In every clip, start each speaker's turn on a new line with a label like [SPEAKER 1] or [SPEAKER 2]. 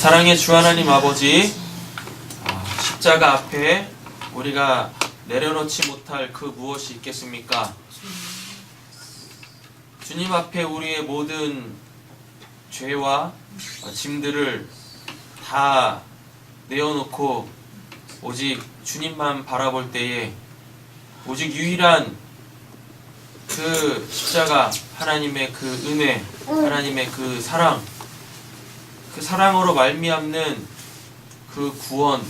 [SPEAKER 1] 사랑의 주 하나님 아버지, 십자가 앞에 우리가 내려놓지 못할 그 무엇이 있겠습니까? 주님 앞에 우리의 모든 죄와 짐들을 다 내어놓고 오직 주님만 바라볼 때에 오직 유일한 그 십자가, 하나님의 그 은혜, 하나님의 그 사랑으로 말미암는 그 구원,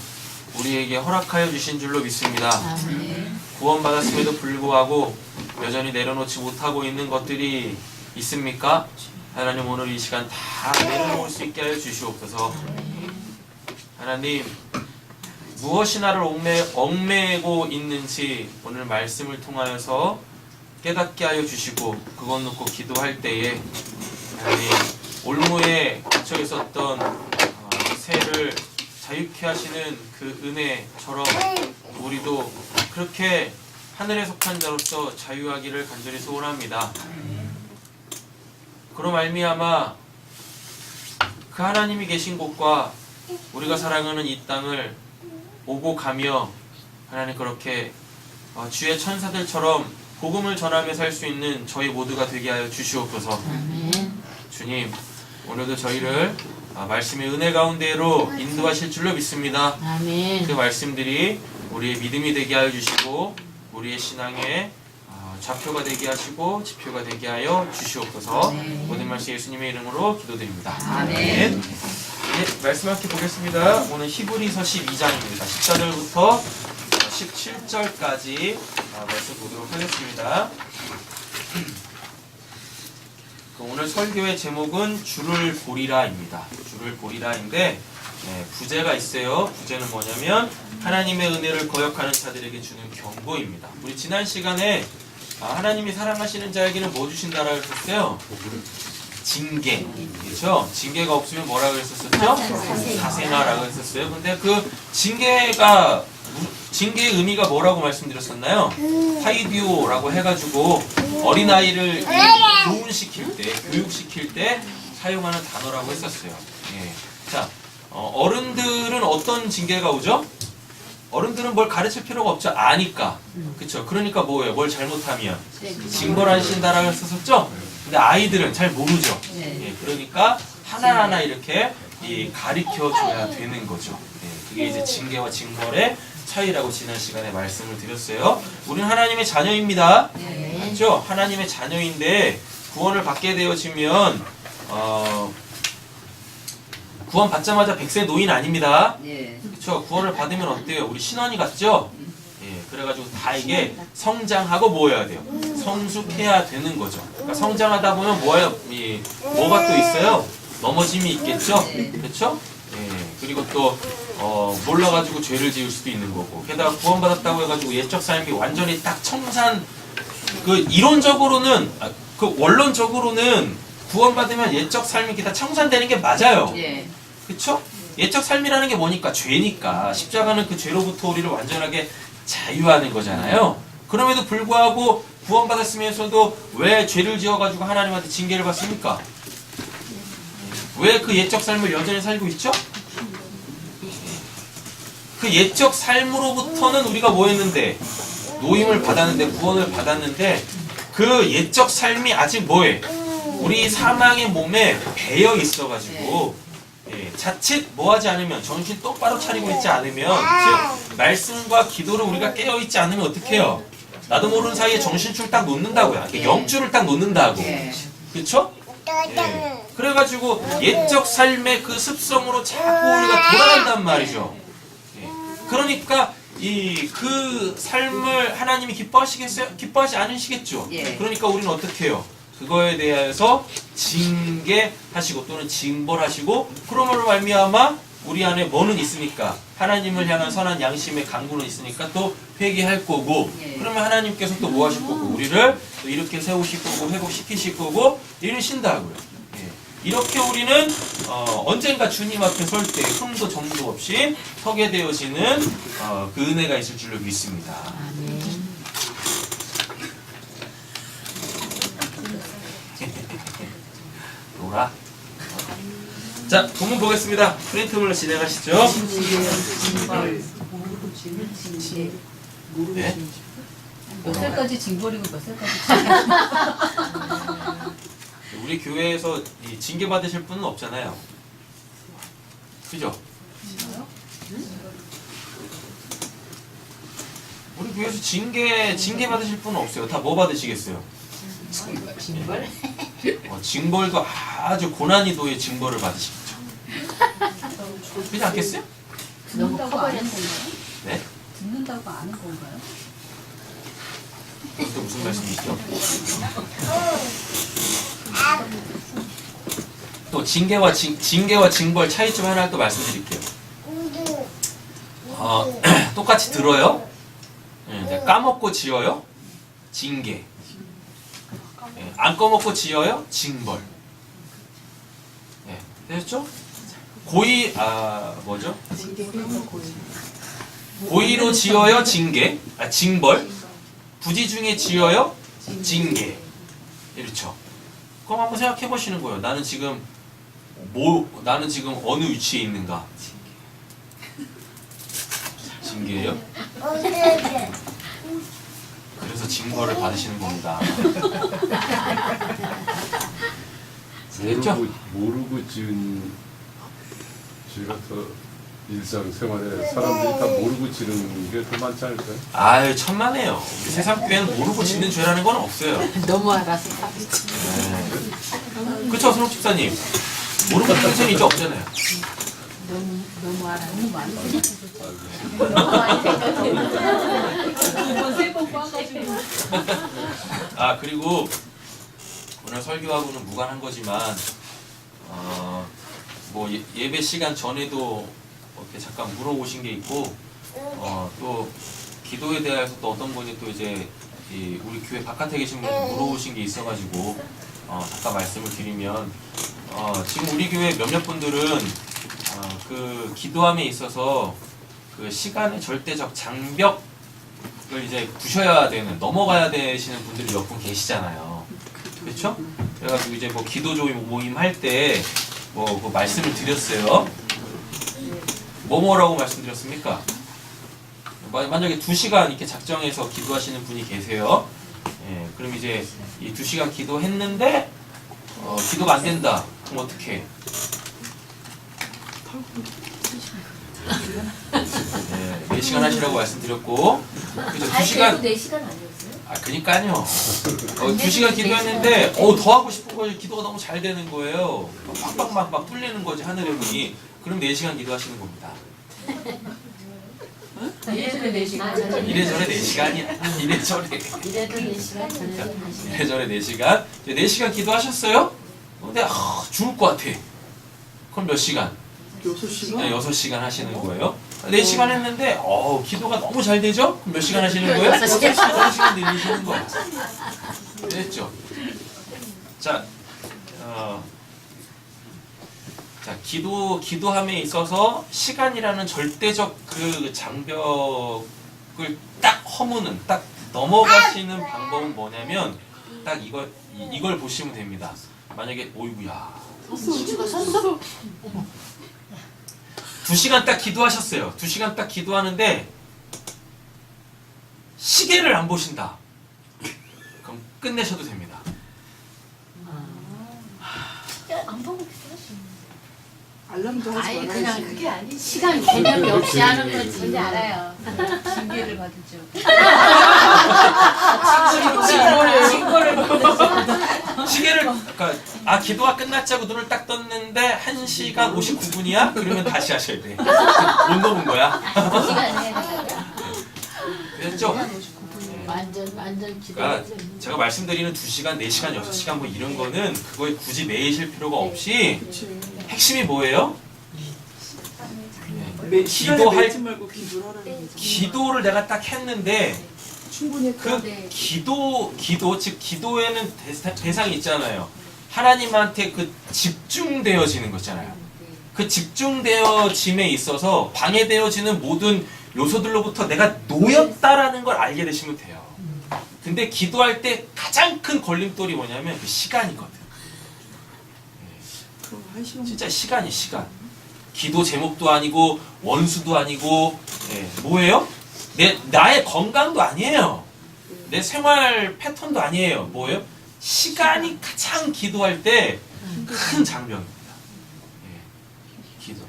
[SPEAKER 1] 우리에게 허락하여 주신 줄로 믿습니다. 구원받았음에도 불구하고 여전히 내려놓지 못하고 있는 것들이 있습니까? 하나님, 오늘 이 시간 다 내려놓을 수 있게 하여 주시옵소서. 하나님, 무엇이 나를 얽매고 있는지 오늘 말씀을 통하여서 깨닫게 하여 주시고, 그것 놓고 기도할 때에 하나님, 올무에 갇혀 있었던 새를 자유케 하시는 그 은혜처럼 우리도 그렇게 하늘에 속한 자로서 자유하기를 간절히 소원합니다. 그로 말미암아 그 하나님이 계신 곳과 우리가 사랑하는 이 땅을 오고 가며 하나님, 그렇게 주의 천사들처럼 복음을 전하며 살 수 있는 저희 모두가 되게 하여 주시옵소서. 주님, 오늘도 저희를 말씀의 은혜 가운데로 인도하실 줄로 믿습니다. 그 말씀들이 우리의 믿음이 되게 하여 주시고 우리의 신앙의 좌표가 되게 하시고 지표가 되게 하여 주시옵소서. 모든 말씀 예수님의 이름으로 기도드립니다. 아멘. 네, 말씀 함께 보겠습니다. 오늘 히브리서 12장입니다. 14절부터 17절까지 말씀 보도록 하겠습니다. 오늘 설교의 제목은 주를 보리라입니다. 주를 보리라인데 부제가 있어요. 부제는 뭐냐면 하나님의 은혜를 거역하는 자들에게 주는 경고입니다. 우리 지난 시간에 하나님이 사랑하시는 자에게는 뭐 주신다라고 했었어요? 징계. 그렇죠? 징계가 없으면 뭐라고 했었었죠? 사생아라고 했었어요. 근데 그 징계의 의미가 뭐라고 말씀드렸었나요? 하이디오라고 해가지고 어린아이를 교육시킬 때 사용하는 단어라고 했었어요. 자, 어른들은 어떤 징계가 오죠? 어른들은 뭘 가르칠 필요가 없죠. 아니까. 그쵸? 그러니까 뭐예요? 뭘 잘못하면 징벌 하신다라고 했었죠? 근데 아이들은 잘 모르죠. 그러니까 하나하나 이렇게 가르쳐 줘야 되는 거죠. 그게 이제 징계와 징벌의 차이라고 지난 시간에 말씀을 드렸어요. 우리는 하나님의 자녀입니다. 맞죠? 하나님의 자녀인데 구원을 받게 되어지면 구원 받자마자 100세 노인 아닙니다. 그렇죠? 구원을 받으면 어때요? 우리 신원이 같죠? 그래가지고 다 이게 성장하고 뭐 해야 돼요? 성숙해야 되는 거죠. 그러니까 성장하다 보면 뭐가 또 있어요? 넘어짐이 있겠죠? 그렇죠? 그리고 또 몰라가지고 죄를 지을 수도 있는 거고, 게다가 구원받았다고 해가지고 예적 삶이 완전히 딱 청산, 이론적으로는, 원론적으로는 구원받으면 예적 삶이 다 청산되는 게 맞아요. 그쵸? 예적 삶이라는 게 뭐니까? 죄니까. 십자가는 그 죄로부터 우리를 완전하게 자유하는 거잖아요. 그럼에도 불구하고 구원받았으면서도 왜 죄를 지어가지고 하나님한테 징계를 받습니까? 왜 그 예적 삶을 여전히 살고 있죠? 그 예적 삶으로부터는 우리가 뭐 했는데? 노임을 받았는데, 구원을 받았는데, 그 예적 삶이 아직 뭐해? 우리 사망의 몸에 배어 있어가지고, 자칫 뭐하지 않으면, 정신 똑바로 차리고 있지 않으면, 즉 말씀과 기도를 우리가 깨어있지 않으면 어떻게 해요? 나도 모르는 사이에 정신줄 딱 놓는다고요. 영줄을 딱 놓는다고. 그쵸? 그래가지고 예적 삶의 그 습성으로 자꾸 우리가 돌아간단 말이죠. 그러니까 그 삶을 하나님이 기뻐하시겠어요? 기뻐하지 않으시겠죠? 그러니까 우리는 어떻게 해요? 그거에 대해서 징계하시고 또는 징벌하시고, 그러므로 말미암아 우리 안에 뭐는 있으니까? 하나님을 향한 선한 양심의 강구는 있으니까 또 회개할 거고, 그러면 하나님께서 또 뭐 하실 거고? 우리를 또 이렇게 세우실 거고 회복시키실 거고 이러신다고요. 이렇게 우리는 언젠가 주님 앞에 설 때 흠도 점도 없이 서게 되어지는 그 은혜가 있을 줄로 믿습니다. 놀아. 자, 본문 보겠습니다. 프린트물로 진행하시죠. 네?
[SPEAKER 2] 몇 살까지 징벌이고 몇 살까지
[SPEAKER 1] 우리 교회에서 이 징계 받으실 분은 없잖아요. 그죠? 우리 교회에서 징계 받으실 분은 없어요. 다 뭐 받으시겠어요?
[SPEAKER 2] 징벌?
[SPEAKER 1] 징벌도 아주 고난이도의 징벌을 받으시겠죠. 그렇지 않겠어요?
[SPEAKER 2] 듣는다고 아는 건가요?
[SPEAKER 1] 네?
[SPEAKER 2] 듣는다고 아는 건가요?
[SPEAKER 1] 또 무슨 말씀이시죠? 또 징계와 징벌 차이점 하나 또 말씀드릴게요. 똑같이 들어요. 네, 까먹고 지어요. 징계. 네, 안 까먹고 지어요. 징벌. 네, 되셨죠? 뭐죠? 고의로 지어요. 징벌. 부지중에 지어요. 징계. 이렇죠. 그럼 한번 생각해 보시는 거예요. 나는 지금 어느 위치에 있는가? 징계예요? 그래서 징벌을 받으시는 겁니다.
[SPEAKER 3] 모르고 지은 죄가 더 일상생활에 사람들이 다 모르고 지는 게 더 많지 않을까요?
[SPEAKER 1] 아유, 천만에요. 우리 세상교회는 모르고 짓는 죄라는 건 없어요.
[SPEAKER 2] 너무 알아서
[SPEAKER 1] 네. 그쵸, 손옥 집사님? 모르고 짓는 죄는 이제 없잖아요.
[SPEAKER 2] 너무 알아. 너무 많이
[SPEAKER 1] 그리고 오늘 설교하고는 무관한 거지만 뭐 예배 시간 전에도 이렇게 잠깐 물어보신 게 있고 또 기도에 대해서 또 어떤 분이 또 이제 우리 교회 바깥에 계신 분이 물어보신 게 있어가지고 잠깐 말씀을 드리면 지금 우리 교회 몇몇 분들은 그 기도함에 있어서 그 시간의 절대적 장벽을 이제 부셔야 되는, 넘어가야 되시는 분들이 몇 분 계시잖아요. 그렇죠? 그래가지고 이제 뭐 기도 모임 할 때 그 말씀을 드렸어요. 뭐라고 말씀드렸습니까? 만약에 2시간 이렇게 작정해서 기도하시는 분이 계세요. 예, 그럼 이제 이 2시간 기도했는데 기도가 안 된다. 그럼 어떻게? 네, 4시간 하시라고 말씀드렸고, 그죠? 2시간.
[SPEAKER 4] 4시간 아니었어요?
[SPEAKER 1] 그니까요. 2시간 기도했는데, 더 하고 싶은 거지. 기도가 너무 잘 되는 거예요. 막 뚫리는 거지, 하늘의 문이. 그럼 4시간 기도하시는 겁니다.
[SPEAKER 2] 이래저래 4시간.
[SPEAKER 1] 이래저래 4시간이야. 이래저래.
[SPEAKER 4] 이래도 4시간, 저녁에 4시간.
[SPEAKER 1] 이래저래 4시간. 이제 4시간 기도하셨어요? 근데, 죽을 것 같아. 그럼 몇 시간?
[SPEAKER 5] 6시간?
[SPEAKER 1] 네, 6시간 하시는 거예요. 4시간 했는데 기도가 너무 잘 되죠? 그럼 몇 시간 하시는 거예요? 6시간 늘리시는 거예요. 됐죠? 자, 기도함에 있어서 시간이라는 절대적 그 장벽을 딱 허무는, 딱 넘어가시는 방법은 뭐냐면 딱 이걸 보시면 됩니다. 만약에 오이구야.
[SPEAKER 4] 우주가 섰어?
[SPEAKER 1] 2시간 딱 기도하셨어요. 2시간 딱 기도하는데 시계를 안 보신다. 그럼 끝내셔도 됩니다.
[SPEAKER 4] 안 보고 기도하시는
[SPEAKER 5] 알람도 하지
[SPEAKER 4] 아니
[SPEAKER 5] 말아야지.
[SPEAKER 4] 그냥 그게 아니지. 시간 개념이 없이 하는 거지.
[SPEAKER 2] 뭔지 알아요. 징계를 받을지.
[SPEAKER 1] 시계를 그러니까 기도가 끝났자고 눈을 딱 떴는데 1시간 59분이야? 그러면 다시 하셔야 돼. 못 넘은 거야.
[SPEAKER 4] 2시간
[SPEAKER 1] 됐죠?
[SPEAKER 4] 완전 기도.
[SPEAKER 1] 그러니까 제가 말씀드리는 2시간, 4시간, 6시간 뭐 이런 거는 그거에 굳이 매이실 필요가 없이 핵심이 뭐예요?
[SPEAKER 5] 시간에
[SPEAKER 1] 기도할-
[SPEAKER 5] 매지 말고 기도를 하라는 거죠.
[SPEAKER 1] 기도를 내가 딱 했는데
[SPEAKER 5] 충분히 했다.
[SPEAKER 1] 그 기도 즉 기도에는 대상이 있잖아요. 하나님한테 그 집중되어지는 거 있잖아요. 그 집중되어짐에 있어서 방해되어지는 모든 요소들로부터 내가 놓였다라는 걸 알게 되시면 돼요. 근데 기도할 때 가장 큰 걸림돌이 뭐냐면 그 시간이거든.
[SPEAKER 5] 한 시간.
[SPEAKER 1] 진짜 시간이 시간. 기도 제목도 아니고 원수도 아니고 뭐예요? 나의 건강도 아니에요. 내 생활 패턴도 아니에요. 뭐예요? 시간이 가장 기도할 때 큰 장벽입니다. 기도.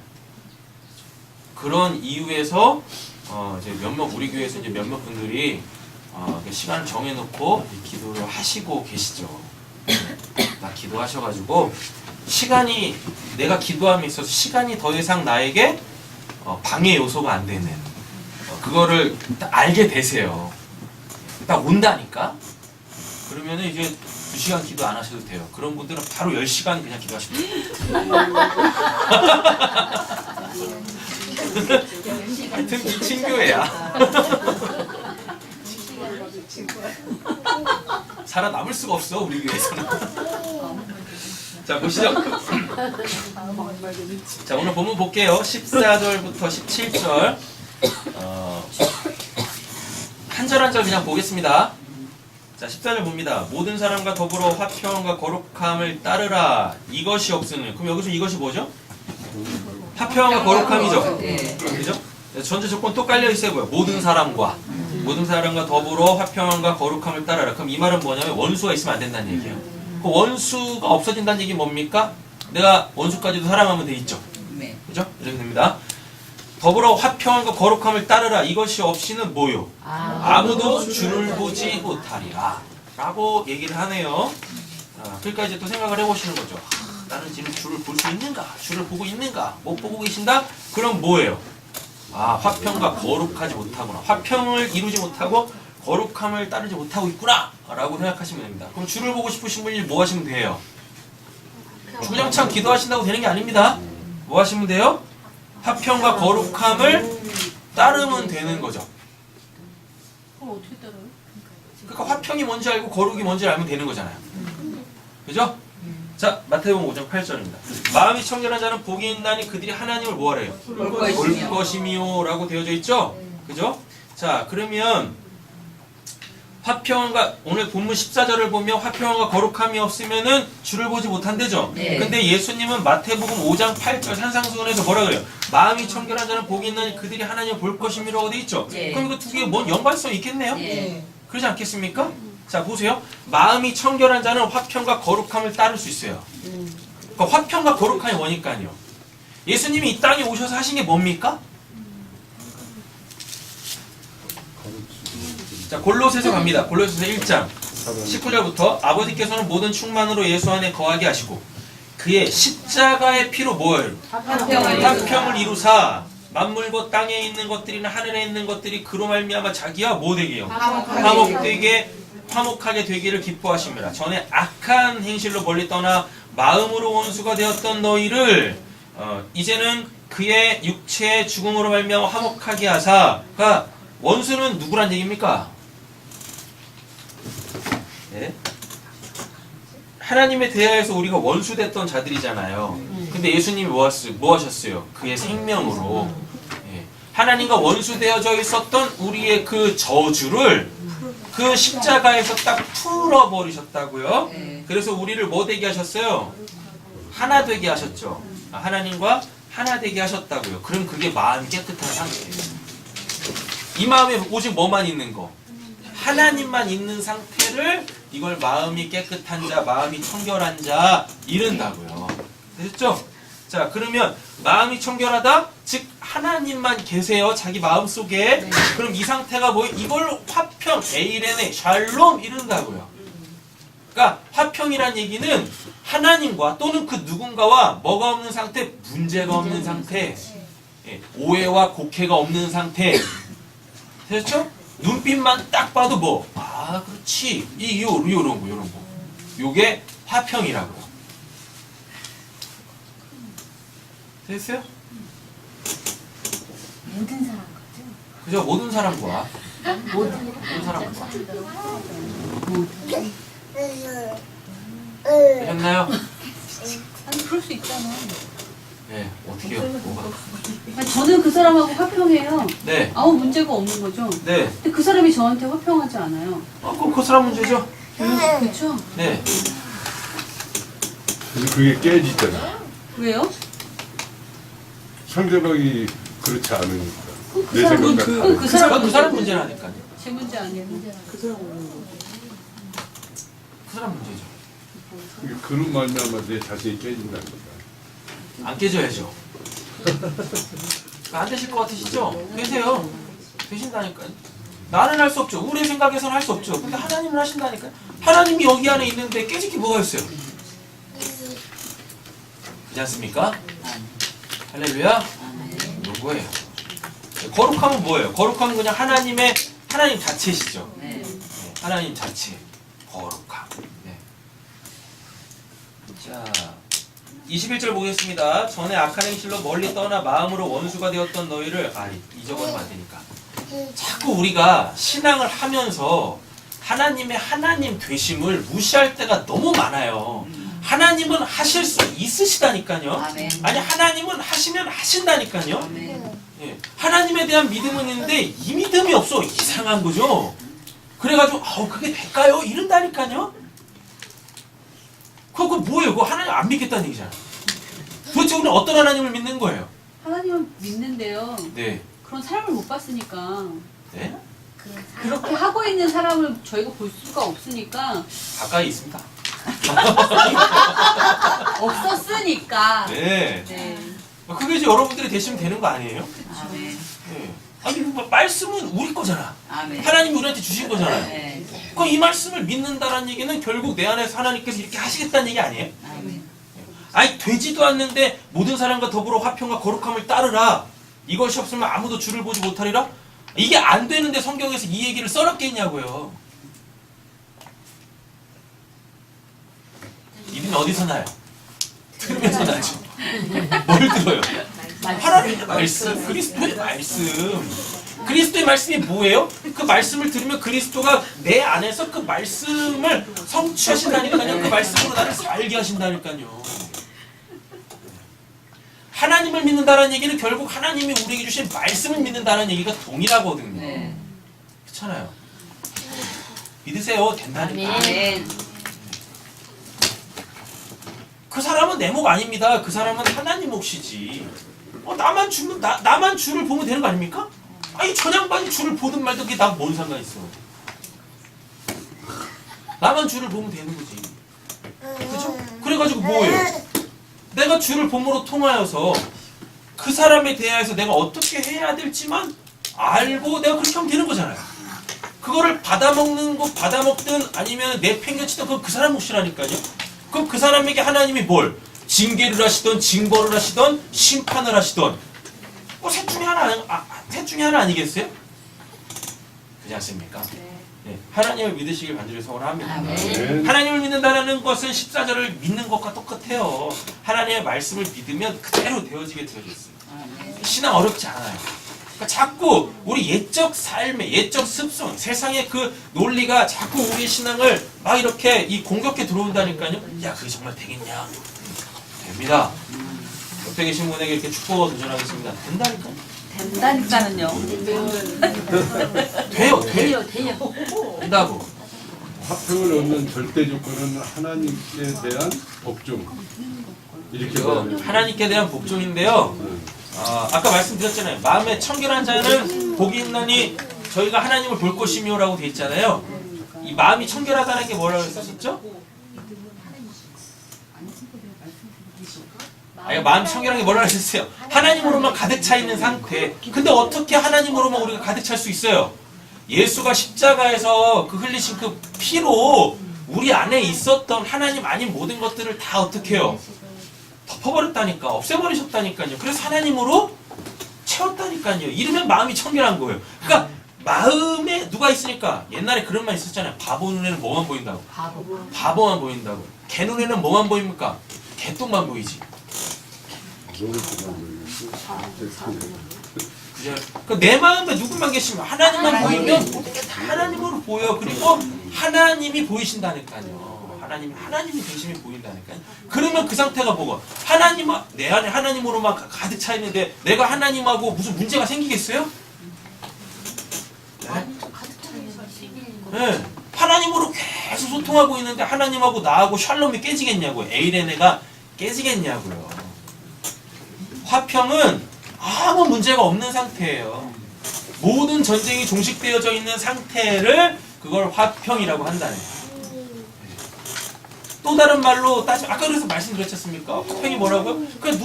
[SPEAKER 1] 그런 이유에서 이제 우리 교회에서 이제 몇몇 분들이 시간을 정해놓고 기도를 하시고 계시죠. 다 기도하셔가지고 시간이 내가 기도함에 있어서 시간이 더 이상 나에게 방해 요소가 안 되는 그거를 딱 알게 되세요. 딱 온다니까. 그러면은 이제 2시간 기도 안 하셔도 돼요. 그런 분들은 바로 10시간 그냥 기도하시면 돼요. 하여튼 미친 교회야. 살아남을 수가 없어 우리 교회에서는. 자 보시죠. 자 오늘 본문 볼게요. 14절부터 17절 한 절 한 절 그냥 보겠습니다. 자 14절 봅니다. 모든 사람과 더불어 화평과 거룩함을 따르라. 이것이 없으면 그럼 여기서 이것이 뭐죠? 화평과 거룩함이죠. 그죠? 전제 조건 또 깔려 있어요. 뭐야? 모든 사람과 더불어 화평과 거룩함을 따르라. 그럼 이 말은 뭐냐면 원수가 있으면 안 된다는 얘기예요. 그 원수가 없어진다는 얘기 뭡니까? 내가 원수까지도 사랑하면 돼 있죠. 그죠? 이렇게 됩니다. 더불어 화평과 거룩함을 따르라. 이것이 없이는 뭐요? 아무도 주를 보지 못하리라. 라고 얘기를 하네요. 그러니까 이제 또 생각을 해보시는 거죠. 나는 지금 주를 볼 수 있는가? 주를 보고 있는가? 못 보고 계신다? 그럼 뭐예요? 화평과 거룩하지 못하구나. 화평을 이루지 못하고 거룩함을 따르지 못하고 있구나. 라고 생각하시면 됩니다. 그럼 주를 보고 싶으신 분이 뭐 하시면 돼요? 주구장창 기도하신다고 되는 게 아닙니다. 뭐 하시면 돼요? 화평과 거룩함을 따르면 되는 거죠.
[SPEAKER 2] 그럼 어떻게 따라요?
[SPEAKER 1] 그러니까 화평이 뭔지 알고 거룩이 뭔지 알면 되는 거잖아요. 그죠? 자, 마태복음 5장 8절입니다. 마음이 청결한 자는 복이 있나니 그들이 하나님을 뭐하래요? 볼 것이미요 라고 되어져 있죠? 그죠? 자, 그러면 화평과 오늘 본문 14절을 보면 화평과 거룩함이 없으면은 주를 보지 못한대죠. 근데 예수님은 마태복음 5장 8절 산상수훈에서 뭐라 그래요? 마음이 청결한 자는 복이 있나니 그들이 하나님을 볼 것이미라고 돼 있죠. 그럼 이거 두 개에 뭔 연관성이 있겠네요? 그러지 않겠습니까? 자 보세요. 마음이 청결한 자는 화평과 거룩함을 따를 수 있어요. 그러니까 화평과 거룩함이 뭐니까요. 예수님이 이 땅에 오셔서 하신 게 뭡니까? 자 골로새서 갑니다. 골로새서 1장 19절부터 아버지께서는 모든 충만으로 예수 안에 거하게 하시고 그의 십자가의 피로 뭐예요? 화평을 이루사 만물과 땅에 있는 것들이나 하늘에 있는 것들이 그로 말미암아 자기와 뭐 되게요? 화목하게 되기를 기뻐하십니다. 전에 악한 행실로 멀리 떠나 마음으로 원수가 되었던 너희를 이제는 그의 육체의 죽음으로 말미암아 화목하게 하사. 그러니까 원수는 누구란 얘기입니까? 네? 하나님에 대하여서 우리가 원수됐던 자들이잖아요. 근데 예수님이 뭐 하셨어요? 그의 생명으로 하나님과 원수되어져 있었던 우리의 그 저주를 그 십자가에서 딱 풀어버리셨다고요. 그래서 우리를 뭐 되게 하셨어요? 하나 되게 하셨죠. 하나님과 하나 되게 하셨다고요. 그럼 그게 마음이 깨끗한 상태예요. 이 마음에 오직 뭐만 있는 거? 하나님만 있는 상태를 이걸 마음이 깨끗한 자, 마음이 청결한 자 이른다고요. 됐죠? 자, 그러면 마음이 청결하다? 즉 하나님만 계세요. 자기 마음속에. 그럼 이 상태가 뭐예요? 이걸 화평, 에이레네, 샬롬 이른다고요. 그러니까 화평이란 얘기는 하나님과 또는 그 누군가와 뭐가 없는 상태? 문제가 없는 상태. 오해와 곡해가 없는 상태. 됐죠? 눈빛만 딱 봐도 뭐, 그렇지. 요런 거. 요게 화평이라고. 됐어요?
[SPEAKER 4] 모든 사람 같죠?
[SPEAKER 1] 그죠? 모든 사람과. 모든 사람과. 되셨나요?
[SPEAKER 2] 아니 그럴 수 있잖아.
[SPEAKER 1] 네, 어떻게요? 뭐가?
[SPEAKER 2] 아니, 저는 그 사람하고 화평해요.
[SPEAKER 1] 네.
[SPEAKER 2] 아무 문제가 없는 거죠.
[SPEAKER 1] 네.
[SPEAKER 2] 근데 그 사람이 저한테 화평하지 않아요.
[SPEAKER 1] 그럼 그 사람 문제죠?
[SPEAKER 2] 그렇죠?
[SPEAKER 1] 네.
[SPEAKER 3] 근데 그게 깨지잖아.
[SPEAKER 2] 왜요?
[SPEAKER 3] 상대방이 그렇지 않으니까.
[SPEAKER 2] 그
[SPEAKER 3] 내
[SPEAKER 2] 사람은
[SPEAKER 3] 생각
[SPEAKER 2] 그
[SPEAKER 3] 같아.
[SPEAKER 1] 그건
[SPEAKER 2] 사람
[SPEAKER 1] 그 사람 문제라니까요.
[SPEAKER 2] 제 문제 아니에요.
[SPEAKER 5] 그 사람 없는 거.
[SPEAKER 1] 그 사람 문제죠.
[SPEAKER 3] 그런 말미암아 내 자신이 깨진다는 거다.
[SPEAKER 1] 안 깨져야죠. 안 되실 것 같으시죠? 되세요. 되신다니까요. 나는 할 수 없죠. 우리 생각에서는 할 수 없죠. 근데 하나님은 하신다니까요. 하나님이 여기 안에 있는데 깨질 게 뭐가 있어요? 그렇지 않습니까? 할렐루야. 요거예요. 거룩함은 뭐예요? 거룩함은 그냥 하나님 자체시죠.
[SPEAKER 2] 네.
[SPEAKER 1] 하나님 자체. 거룩함. 네. 자, 21절 보겠습니다. 전에 악한 행실로 멀리 떠나 마음으로 원수가 되었던 너희를 잊어버리면 안 되니까. 자꾸 우리가 신앙을 하면서 하나님의 하나님 되심을 무시할 때가 너무 많아요. 하나님은 하실 수 있으시다니까요.
[SPEAKER 2] 아멘.
[SPEAKER 1] 아니 하나님은 하시면 하신다니까요.
[SPEAKER 2] 아멘.
[SPEAKER 1] 예, 하나님에 대한 믿음은 있는데 이 믿음이 없어. 이상한 거죠. 그래가지고 그게 될까요? 이런다니까요. 그거 뭐예요? 그거 하나님 안 믿겠다는 얘기잖아. 도대체 우리는 어떤 하나님을 믿는 거예요?
[SPEAKER 2] 하나님은 믿는데요.
[SPEAKER 1] 네.
[SPEAKER 2] 그런 사람을 못 봤으니까
[SPEAKER 1] 네?
[SPEAKER 2] 그렇게 하고 있는 사람을 저희가 볼 수가 없으니까
[SPEAKER 1] 가까이 있습니다.
[SPEAKER 2] 없었으니까.
[SPEAKER 1] 네.
[SPEAKER 2] 네.
[SPEAKER 1] 그게 이제 여러분들이 되시면 되는 거 아니에요?
[SPEAKER 2] 아멘.
[SPEAKER 1] 네. 아니 말씀은 우리 거잖아.
[SPEAKER 2] 아멘.
[SPEAKER 1] 하나님이 우리한테 주신 거잖아요.
[SPEAKER 2] 네.
[SPEAKER 1] 그럼 이 말씀을 믿는다는 얘기는 결국 내 안에서 하나님께서 이렇게 하시겠다는 얘기 아니에요?
[SPEAKER 2] 아멘.
[SPEAKER 1] 아니 되지도 않는데 모든 사람과 더불어 화평과 거룩함을 따르라. 이것이 없으면 아무도 주를 보지 못하리라. 이게 안 되는데 성경에서 이 얘기를 써놨겠냐고요. 이는 어디서 나요? 들으면서 나죠. 뭘 들어요? 하나님의 말씀, 그리스도의 말씀. 그리스도의 말씀이 뭐예요? 그 말씀을 들으면 그리스도가 내 안에서 그 말씀을 성취하신다니까요. 그 말씀으로 나를 살게 하신다니까요. 하나님을 믿는다는 얘기는 결국 하나님이 우리에게 주신 말씀을 믿는다는 얘기가 동일하거든요.
[SPEAKER 2] 네.
[SPEAKER 1] 그렇잖아요. 믿으세요. 된다니까.
[SPEAKER 2] 아멘.
[SPEAKER 1] 그 사람은 내 목 아닙니다. 그 사람은 하나님 몫이지. 나만 주를 보면 되는 거 아닙니까? 아니 전양반이 주를 보든 말든 그게 나랑 뭔 상관 있어. 나만 주를 보면 되는 거지. 그죠? 그래가지고 뭐예요? 내가 주를 봄으로 통하여서 그 사람에 대해서 내가 어떻게 해야 될지만 알고 내가 그렇게 하면 되는 거잖아요. 그거를 받아먹든 아니면 내팽개치든 그건 그 사람 몫이라니까요. 그럼 그 사람에게 하나님이 뭘? 징계를 하시던 징벌을 하시던 심판을 하시던 셋 중에 하나 아니겠어요? 그렇지 않습니까? 네. 하나님을 믿으시길 간절히 소원합니다.
[SPEAKER 3] 아멘.
[SPEAKER 1] 하나님을 믿는다는 것은 14절을 믿는 것과 똑같아요. 하나님의 말씀을 믿으면 그대로 되어지게 되어졌어요. 신앙 어렵지 않아요. 그러니까 자꾸 우리 옛적 삶의 옛적 습성, 세상의 그 논리가 자꾸 우리의 신앙을 막 이렇게 공격해 들어온다니까요. 야, 그게 정말 되겠냐? 됩니다. 옆에 계신 분에게 이렇게 축복을 도전하겠습니다. 된다니까요.
[SPEAKER 2] 된다니까는요.
[SPEAKER 1] 돼요. 된다고.
[SPEAKER 3] 화평을 얻는 절대 조건은 하나님께 대한 복종. 이렇게 말하면
[SPEAKER 1] 하나님께 대한 복종인데요. 아까 말씀드렸잖아요. 마음에 청결한 자는 복이 있나니 저희가 하나님을 볼 것이며라고 돼 있잖아요. 이 마음이 청결하다는 게 뭐라고 했었죠? 마음이 청결한 게 뭐라고 했었어요? 하나님으로만 가득 차 있는 상태. 근데 어떻게 하나님으로만 우리가 가득 찰 수 있어요? 예수가 십자가에서 그 흘리신 그 피로 우리 안에 있었던 하나님 아닌 모든 것들을 다 어떻게 해요? 덮어버렸다니까. 없애버리셨다니까요. 그래서 하나님으로 채웠다니까요. 이러면 마음이 청결한 거예요. 그러니까 마음에 누가 있으니까 옛날에 그런 말 있었잖아요. 바보 눈에는 뭐만 보인다고? 바보만 보인다고. 개 눈에는 뭐만 보입니까? 개똥만 보이지. 그러니까 내 마음에 누구만 계시면 하나님만 보이면 모든 게 다 하나님으로 보여. 그리고 하나님이 보이신다니까요. 하나님이 되심이 보인다니까요. 그러면 그 상태가 뭐가? 내 안에 하나님으로만 가득 차 있는데 내가 하나님하고 무슨 문제가 생기겠어요? 네. 하나님으로 계속 소통하고 있는데 하나님하고 나하고 샬롬이 깨지겠냐고요. 에이레네가 깨지겠냐고요. 화평은 아무 문제가 없는 상태예요. 모든 전쟁이 종식되어져 있는 상태를 그걸 화평이라고 한다는 거예요. 또 다른 말로 따지면 아까 그래서 말씀드렸지 않습니까? 화평이 뭐라고요? 그냥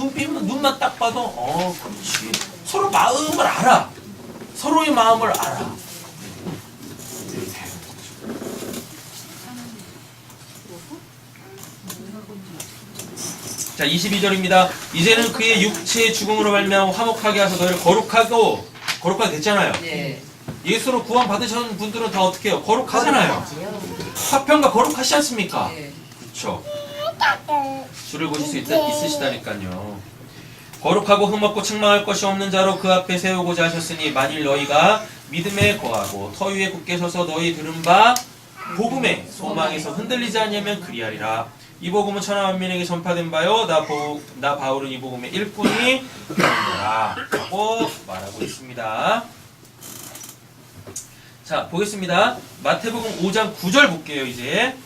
[SPEAKER 1] 눈만 딱 봐도 그렇지. 서로 마음을 알아. 서로의 마음을 알아. 자, 22절입니다. 이제는 그의 육체의 죽음으로 말미암아 화목하게 하셔서 너희를 거룩하게 됐잖아요.
[SPEAKER 2] 네.
[SPEAKER 1] 예수로 구원 받으신 분들은 다 어떻게 해요? 거룩하잖아요. 화평과 거룩하시지 않습니까?
[SPEAKER 2] 네.
[SPEAKER 1] 그렇죠. 줄을 보실 수 있으시다니까요. 거룩하고 흠없고 책망할 것이 없는 자로 그 앞에 세우고자 하셨으니 만일 너희가 믿음에 거하고 터 위에 굳게 서서 너희 들은 바 복음의 소망에서 흔들리지 않으면 그리하리라. 이 복음은 천하 만민에게 전파된 바요. 나 바울은 이 복음의 일꾼이 되었노라 라고 말하고 있습니다. 자, 보겠습니다. 마태복음 5장 9절 볼게요. 이제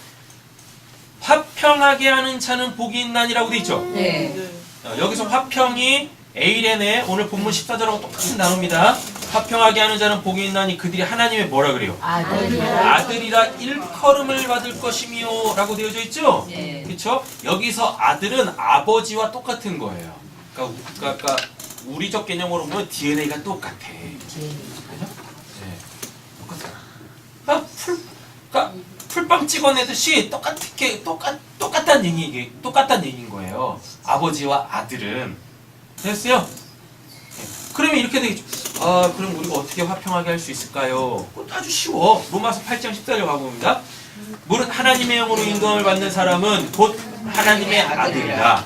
[SPEAKER 1] 화평하게 하는 자는 복이 있나니라고 돼 있죠.
[SPEAKER 2] 네.
[SPEAKER 1] 여기서 화평이 에이레네 오늘 본문 14절하고 똑같이 나눕니다. 화평하게 하는 자는 복이 있나니 그들이 하나님의 뭐라 그래요? 아들이라 일컬음을 받을 것이미요 라고 되어져 있죠?
[SPEAKER 2] 네.
[SPEAKER 1] 그렇죠? 여기서 아들은 아버지와 똑같은 거예요. 그러니까 우리적 개념으로 보면 DNA가 똑같아. 그러니까 풀빵 찍어내듯이 똑같다는 얘기인 거예요. 아버지와 아들은. 됐어요? 그러면 이렇게 되겠죠. 그럼 우리가 어떻게 화평하게 할 수 있을까요? 그것도 아주 쉬워. 로마서 8장 14절 가봅니다. 무릇 하나님의 영으로 인도함을 받는 사람은 곧 하나님의 아들이라.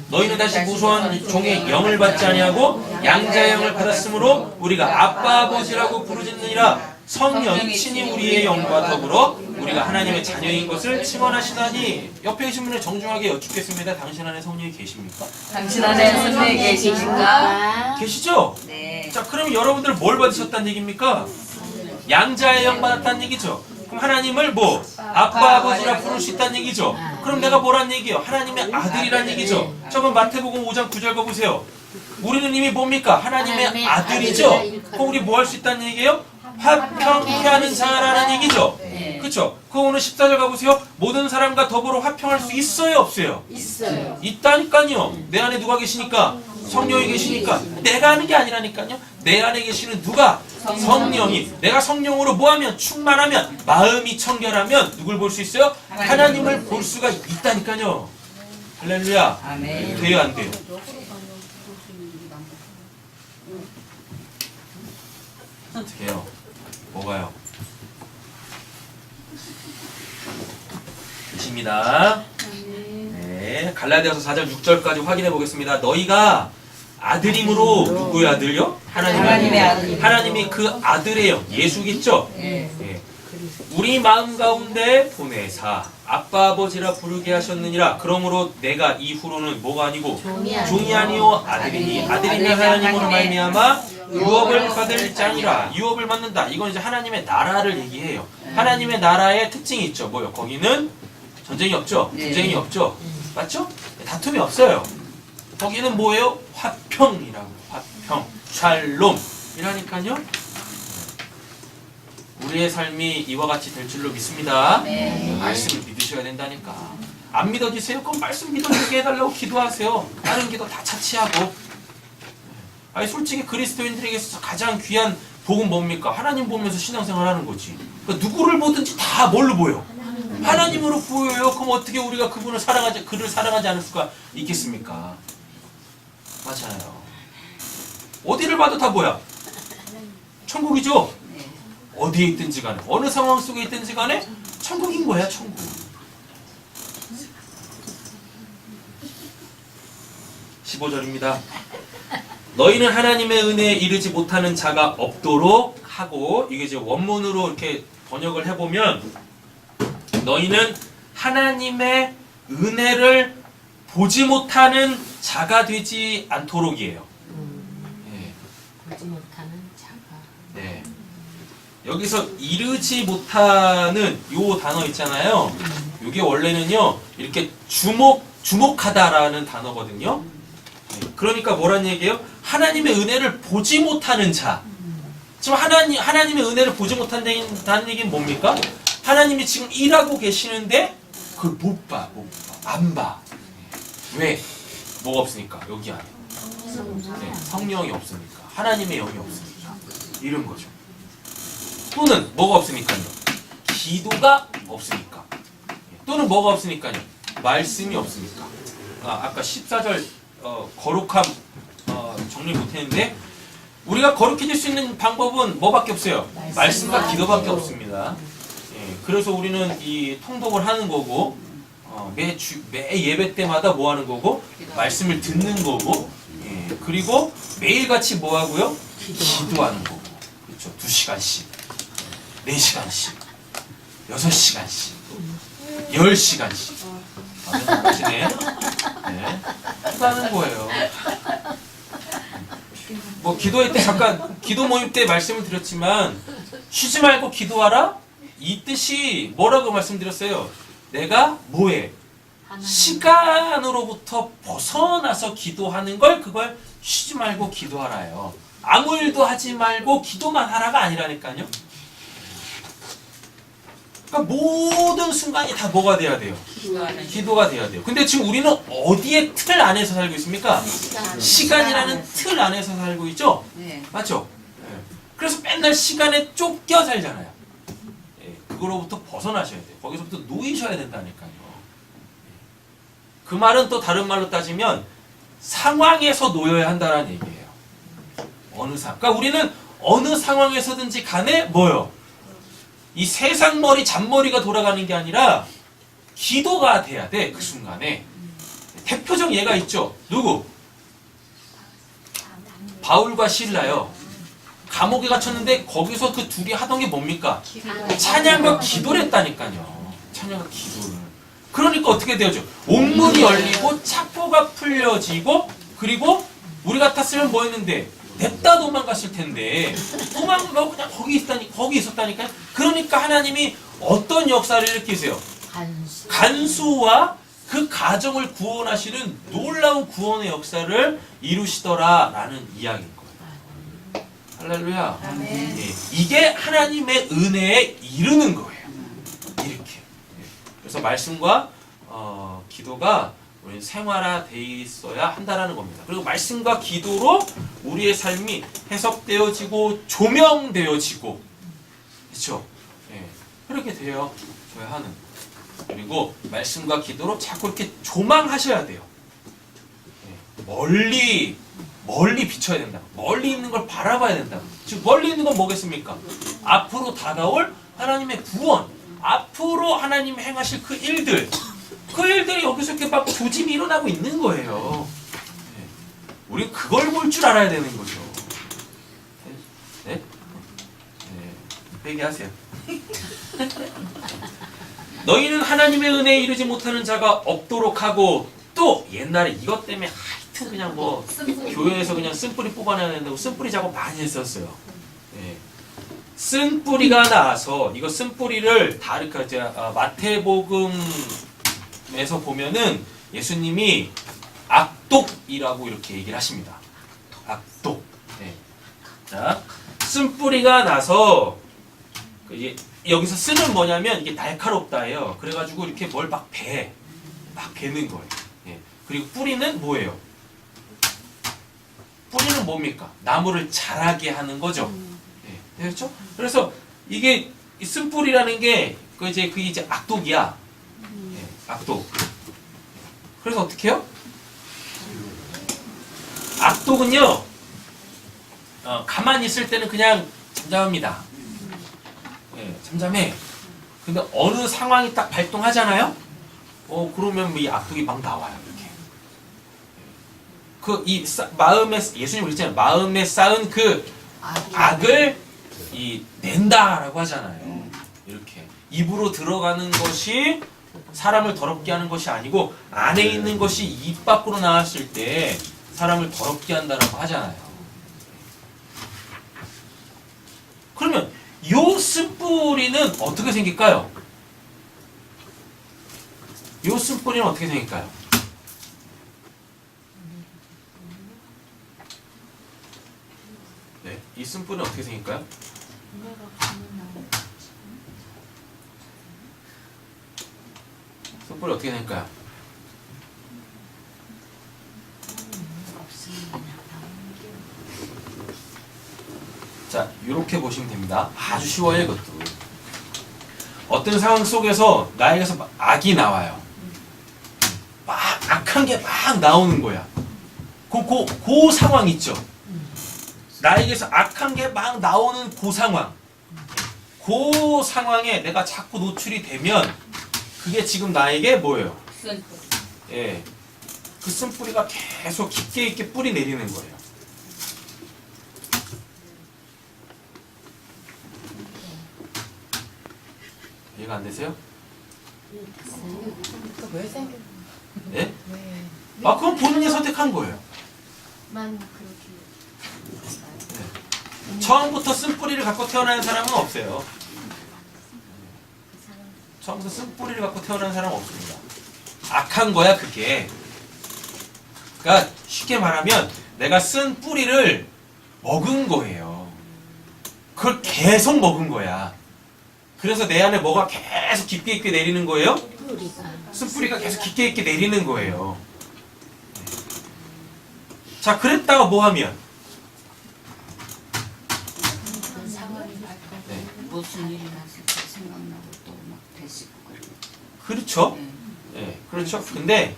[SPEAKER 1] 너희는 다시 무소한 종의 영을 받지 아니하고 양자의 영을 받았으므로 우리가 아빠 아버지라고 부르짖느니라. 성령이 친히 우리의 영과 더불어 우리가 하나님의 자녀인 것을 증언하시다니. 옆에 계신 분을 정중하게 여쭙겠습니다. 당신 안에 성령이 계십니까?
[SPEAKER 2] 당신 안에 성령이 계십니까?
[SPEAKER 1] 계시죠?
[SPEAKER 2] 네.
[SPEAKER 1] 자, 그럼 여러분들 뭘 받으셨다는 얘기입니까? 양자의 영 받았다는 얘기죠. 그럼 하나님을 뭐 아빠 아버지라 부를 수 있다는 얘기죠. 그럼 내가 뭐란 얘기예요? 하나님의 아들이란 얘기죠. 저번 마태복음 5장 9절 가보세요. 우리는 이미 뭡니까? 하나님의 아들이죠. 그럼 우리 뭐 할 수 있다는 얘기예요? 화평케 하는 자라는 얘기죠. 그렇죠? 그 오늘 14절 가보세요. 모든 사람과 더불어 화평할 수 있어요? 없어요?
[SPEAKER 4] 있어요.
[SPEAKER 1] 있다니까요. 내 안에 누가 계시니까? 성령이 계시니까. 내가 하는 게 아니라니까요. 내 안에 계시는 누가? 성령이. 내가 성령으로 뭐하면? 충만하면, 마음이 청결하면 누굴 볼 수 있어요? 하나님을 볼 수가 있다니까요. 할렐루야.
[SPEAKER 2] 아멘.
[SPEAKER 1] 돼요, 안 돼요? 어떻게 해요? 뭐가요? 계십니다. 네, 갈라디아서 4장 6절까지 확인해 보겠습니다. 너희가 아들임으로 누구의 아들요?
[SPEAKER 2] 하나님의 아들.
[SPEAKER 1] 하나님이 그 아들의 영, 예수겠죠?
[SPEAKER 2] 네.
[SPEAKER 1] 예. 우리 마음 가운데 보내사 아빠 아버지라 부르게 하셨느니라. 그러므로 내가 이후로는 뭐가 아니고 종이 아니요 아들이니 아들이면 하나님으로 말미암아 유업을 받을 자니라. 유업을 받는다. 이건 이제 하나님의 나라를 얘기해요. 하나님의 나라의 특징이 있죠. 뭐요? 거기는 전쟁이 없죠. 분쟁이 없죠. 맞죠? 다툼이 없어요. 거기는 뭐예요? 화평이라고. 화평, 샬롬이라니까요. 우리의 삶이 이와 같이 될 줄로 믿습니다. 말씀을 믿으셔야 된다니까. 안 믿어지세요? 그럼 말씀 믿어지게 해달라고 기도하세요. 다른 기도 다 차치하고. 아니 솔직히 그리스도인들에게서 가장 귀한 복은 뭡니까? 하나님 보면서 신앙생활하는 거지. 그러니까 누구를 보든지 다 뭘로 보여? 하나님으로 보여요. 그럼 어떻게 우리가 그를 사랑하지 않을 수가 있겠습니까? 맞아요. 어디를 봐도 다 뭐야? 천국이죠? 어디에 있든지 간에 어느 상황 속에 있든지 간에 천국인 거야. 천국. (15절입니다) 너희는 하나님의 은혜에 이르지 못하는 자가 없도록 하고, 이게 이제 원문으로 이렇게 번역을 해보면 너희는 하나님의 은혜를 보지 못하는 자가 되지 않도록이에요.
[SPEAKER 4] 보지 못하는 자가.
[SPEAKER 1] 네. 여기서 이르지 못하는 요 단어 있잖아요. 이게 원래는요 이렇게 주목하다라는 단어거든요. 그러니까 뭐란 얘기예요? 하나님의 은혜를 보지 못하는 자. 지금 하나님의 은혜를 보지 못한다는 얘기는 뭡니까? 하나님이 지금 일하고 계시는데 그걸 못 봐. 안 봐. 왜? 뭐가 없으니까 여기 안에. 네, 성령이 없으니까. 하나님의 영이 없으니까. 이런 거죠. 또는 뭐가 없으니까요? 기도가 없으니까. 또는 뭐가 없으니까요? 말씀이 없으니까. 아까 14절 거룩함 정리 못했는데 우리가 거룩해질 수 있는 방법은 뭐밖에 없어요? 말씀과 기도밖에 없습니다. 예, 그래서 우리는 이 통독을 하는 거고 매 예배 때마다 뭐 하는 거고 말씀을 듣는 거고 예, 그리고 매일같이 뭐 하고요? 기도하는 거고 그렇죠? 2시간씩 4시간씩 6시간씩 10시간씩 멋지네. 네. 하는 거예요. 뭐 기도회 때 잠깐 기도 모임 때 말씀을 드렸지만 쉬지 말고 기도하라 이 뜻이 뭐라고 말씀드렸어요? 내가 뭐해? 시간으로부터 벗어나서 기도하는 걸 그걸 쉬지 말고 기도하라요. 아무 일도 하지 말고 기도만 하라가 아니라니까요. 그러니까 모든 순간이 다 뭐가 돼야 돼요? 기도가 돼야 돼요. 근데 지금 우리는 어디에 틀 안에서 살고 있습니까? 시간이라는 틀 안에서 살고 있죠?
[SPEAKER 2] 네.
[SPEAKER 1] 맞죠? 네. 그래서 맨날 시간에 쫓겨 살잖아요. 네. 그거로부터 벗어나셔야 돼요. 거기서부터 놓이셔야 된다니까요. 그 말은 또 다른 말로 따지면 상황에서 놓여야 한다는 얘기예요. 어느 상황. 그러니까 우리는 어느 상황에서든지 간에 뭐요? 이 세상 머리, 잔머리가 돌아가는 게 아니라 기도가 돼야 돼, 그 순간에. 대표적 예가 있죠. 누구? 바울과 실라요. 감옥에 갇혔는데 거기서 그 둘이 하던 게 뭡니까? 찬양과 기도를 했다니까요. 찬양과 기도를. 그러니까 어떻게 되어죠? 옥문이 열리고 착포가 풀려지고 그리고 우리 같았으면 뭐 했는데? 냅다 도망갔을 텐데 도망가고 그냥 거기 있었다니까요. 그러니까 하나님이 어떤 역사를 일으키세요? 간수와 그 가정을 구원하시는 놀라운 구원의 역사를 이루시더라라는 이야기인 거예요. 할렐루야. 네, 이게 하나님의 은혜에 이르는 거예요. 이렇게. 그래서 말씀과 기도가 우리는 생활화되어 있어야 한다는 겁니다. 그리고 말씀과 기도로 우리의 삶이 해석되어지고 조명되어지고 그렇죠? 예, 그렇게 되어져야 하는. 그리고 말씀과 기도로 자꾸 이렇게 조망하셔야 돼요. 예, 멀리 비춰야 된다. 멀리 있는 걸 바라봐야 된다. 즉 멀리 있는 건 뭐겠습니까? 앞으로 다가올 하나님의 구원, 앞으로 하나님이 행하실 그 일들. 그 일들이 여기서 이렇게 막 조짐이 일어나고 있는 거예요. 네. 우리 그걸 볼 줄 알아야 되는 거죠. 네? 네. 얘기하세요. 너희는 하나님의 은혜에 이르지 못하는 자가 없도록 하고 또 옛날에 이것 때문에 하여튼 그냥 뭐 교회에서 그냥 쓴뿌리 뽑아내야 된다고 쓴뿌리 작업 많이 했었어요. 네. 쓴뿌리가 나와서 이거 쓴뿌리를 마태복음 에서 보면은 예수님이 악독이라고 이렇게 얘기를 하십니다. 악독. 네. 자, 쓴뿌리가 나서 이제 여기서 쓰는 뭐냐면 이게 날카롭다예요. 그래가지고 이렇게 뭘 막 베는 거예요. 네. 그리고 뿌리는 뭐예요? 뿌리는 뭡니까? 나무를 자라게 하는 거죠. 네. 그렇죠? 그래서 이게 쓴뿌리라는 게 그게 이제 악독이야. 악독. 그래서 어떻게 해요? 악독은요, 가만히 있을 때는 그냥 잠잠합니다. 네, 잠잠해. 근데 어느 상황이 딱 발동하잖아요? 그러면 이 악독이 막 나와요, 이렇게. 예수님 그랬잖아요. 마음에 쌓은 그 악을 낸다라고 하잖아요. 이렇게. 입으로 들어가는 것이 사람을 더럽게 하는 것이 아니고 안에 있는 것이 입 밖으로 나왔을 때 사람을 더럽게 한다라고 하잖아요. 그러면 요 쓴뿌리는 어떻게 생길까요? 요 쓴뿌리는 어떻게 생길까요? 네, 이 쓴뿌리는 어떻게 생길까요? 쓴뿌리 어떻게 생길까요? 자, 이렇게 보시면 됩니다. 아주 쉬워요, 이것도. 어떤 상황 속에서 나에게서 막 악이 나와요. 막 악한 게 막 나오는 거야. 그 상황 있죠. 나에게서 악한 게 막 나오는 그 상황. 그 상황에 내가 자꾸 노출이 되면 그게 지금 나에게 뭐예요? 예, 그 쓴뿌리가 계속 깊게 있게 뿌리 내리는 거예요. 이해가 안 되세요?
[SPEAKER 4] 왜 생겨?
[SPEAKER 1] 예?
[SPEAKER 4] 왜?
[SPEAKER 1] 아, 그건 본인이 선택한 거예요.
[SPEAKER 4] 만 그렇게.
[SPEAKER 1] 처음부터 쓴뿌리를 갖고 태어나는 사람은 없어요. 처음부터 쓴뿌리를 갖고 태어나는 사람은 없습니다. 악한 거야, 그게. 그러니까 쉽게 말하면 내가 쓴 뿌리를 먹은 거예요. 그걸 계속 먹은 거야. 그래서 내 안에 뭐가 계속 깊게 있게 내리는 거예요? 쓴뿌리가 계속 깊게 있게 내리는 거예요. 자, 그랬다가 뭐 하면? 네.
[SPEAKER 6] 무슨 일이 났을 때 생각나고 또 막 되시고 그러고.
[SPEAKER 1] 그렇죠. 예, 그렇죠. 근데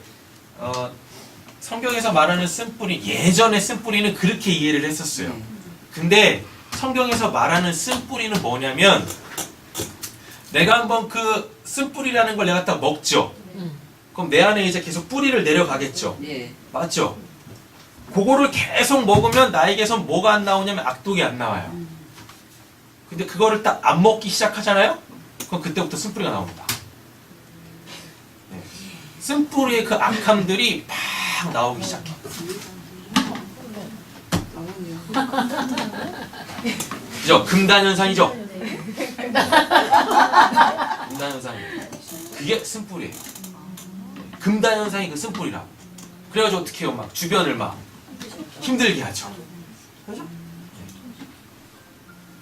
[SPEAKER 1] 성경에서 말하는 쓴뿌리, 예전의 쓴뿌리는 그렇게 이해를 했었어요. 근데 성경에서 말하는 쓴뿌리는 뭐냐면 내가 한번 그 쓴뿌리라는 걸 내가 갖다 먹죠. 그럼 내 안에 이제 계속 뿌리를 내려가겠죠.
[SPEAKER 6] 예.
[SPEAKER 1] 맞죠? 그거를 계속 먹으면 나에게서 뭐가 안 나오냐면 악독이 안 나와요. 근데 그거를 딱 안 먹기 시작하잖아요? 그럼 그때부터 쓴뿌리가 나옵니다. 네. 쓴뿌리의 그 악함들이 막 나오기 시작해. 그죠? 금단현상이죠? 금단현상이에요. 그게 쓴뿌리예요. 금단현상이 그 쓴뿌리라고. 그래가지고 어떻게 해요? 막 주변을 막 힘들게 하죠. 그죠?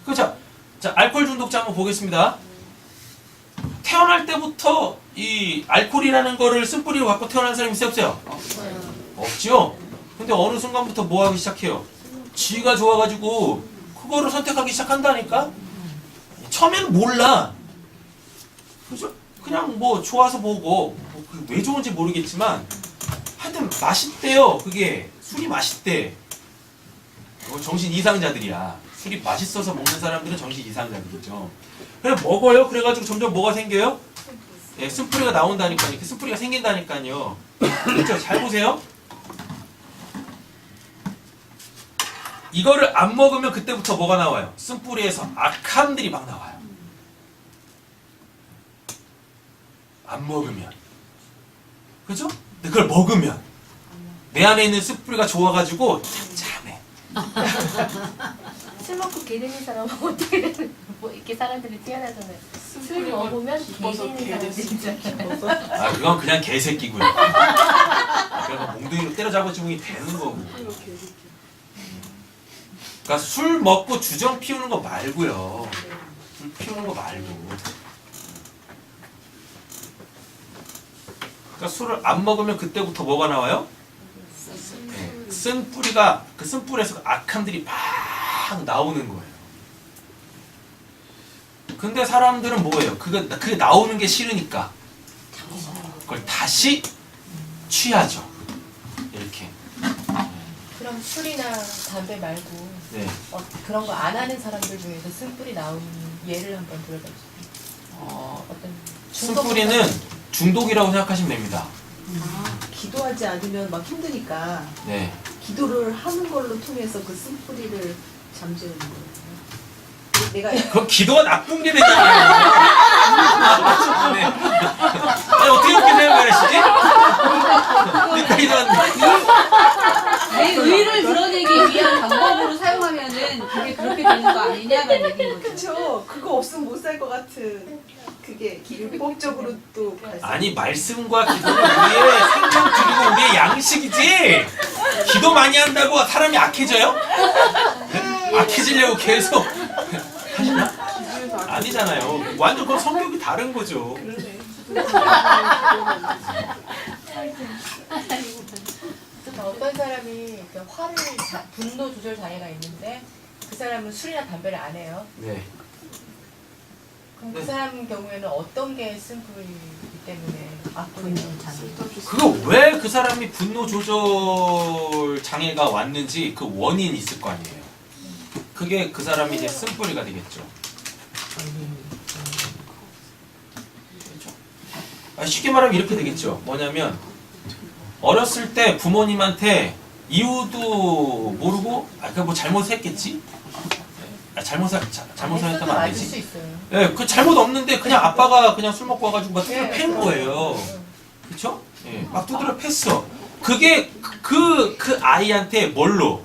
[SPEAKER 1] 그죠? 자, 알코올 중독자 한번 보겠습니다. 태어날 때부터 이 알코올이라는 거를 쓴뿌리로 갖고 태어난 사람이 있어요, 없어요? 없죠? 근데 어느 순간부터 뭐 하기 시작해요? 지가 좋아가지고 그거를 선택하기 시작한다니까? 처음에는 몰라. 그죠? 그냥 뭐 좋아서 보고 뭐 왜 좋은지 모르겠지만 하여튼 맛있대요. 그게 술이 맛있대. 정신 이상자들이야. 술이 맛있어서 먹는 사람들은 정신 이상자들이죠. 그래 먹어요. 그래가지고 점점 뭐가 생겨요? 예, 쓴뿌리가 나온다니까요. 이렇게 쓴뿌리가 생긴다니까요. 그렇죠? 잘 보세요. 이거를 안 먹으면 그때부터 뭐가 나와요? 쓴뿌리에서 악함들이 막 나와요. 안 먹으면. 그죠? 근데 그걸 먹으면 내 안에 있는 쓴뿌리가 좋아가지고 잠잠해.
[SPEAKER 7] 술 먹고 개되는 사람은 어떻게 되는 뭐 이렇게 사람들이 태어나잖아요. 술 먹으면 개되는 사람들이 있잖아요.
[SPEAKER 1] 아, 그건 그냥 개새끼고요. 그래서 몽둥이로 때려잡아 주면 되는 거고. 그러니까 술 먹고 주정 피우는 거 말고요. 술 피우는 거 말고. 그러니까 술을 안 먹으면 그때부터 뭐가 나와요? 네, 쓴뿌리가 그 쓴뿌리에서 악함들이 막 나오는 거예요. 근데 사람들은 뭐예요? 그게 나오는 게 싫으니까 그걸 다시 취하죠. 이렇게.
[SPEAKER 8] 그럼 술이나 담배 말고
[SPEAKER 1] 네.
[SPEAKER 8] 그런 거 안 하는 사람들 중에서 쓴뿌리 나오는 예를 한번 들어봐 주세요. 어떤
[SPEAKER 1] 쓴뿌리는 중독이라고 생각하시면 됩니다.
[SPEAKER 5] 기도하지 않으면 막 힘드니까
[SPEAKER 1] 네.
[SPEAKER 5] 기도를 하는 걸로 통해서 그 쓴뿌리를 잠재우는 거예요. 내가
[SPEAKER 1] 그럼 기도가 나쁜 게 되잖아요. 네. 아니, 어떻게 그렇게 생각을 하시지?
[SPEAKER 2] 내 의를 드러내기 위한 방법으로 사용하면은 그게 그렇게 되는 거 아니냐는 얘기인 거죠.
[SPEAKER 5] 그쵸. 그거 없으면 못 살 것 같은 그게 율법적으로 또 발생.
[SPEAKER 1] 아니, 말씀과 기도는 우리의 생명줄이고 우리의 양식이지. 기도 많이 한다고 사람이 악해져요? 네? 만지려고 계속 하시나? 아니잖아요. 완전 그건 성격이 다른 거죠.
[SPEAKER 8] 어떤 사람이 이렇게 분노 조절 장애가 있는데 그 사람은 술이나 담배를 안 해요.
[SPEAKER 1] 네.
[SPEAKER 8] 그럼 그
[SPEAKER 1] 네.
[SPEAKER 8] 사람 경우에는 어떤 게 쓴뿌리이기 때문에 아프는 장애?
[SPEAKER 1] 그거 왜 그 사람이 분노 조절 장애가 왔는지 그 원인이 있을 거 아니에요. 그게 그 사람이 이제 쓴뿌리가 되겠죠. 그렇죠? 쉽게 말하면 이렇게 되겠죠. 뭐냐면 어렸을 때 부모님한테 이유도 모르고 뭐 잘못했겠지? 잘못했다면 안
[SPEAKER 8] 맞을
[SPEAKER 1] 되지.
[SPEAKER 8] 수 있어요.
[SPEAKER 1] 예, 그 잘못 없는데 그냥 아빠가 그냥 술 먹고 와가지고 막 두드려
[SPEAKER 8] 네,
[SPEAKER 1] 팬
[SPEAKER 8] 맞아요.
[SPEAKER 1] 거예요. 그쵸? 예, 막 두드려 팼어. 그게 그 아이한테 뭘로?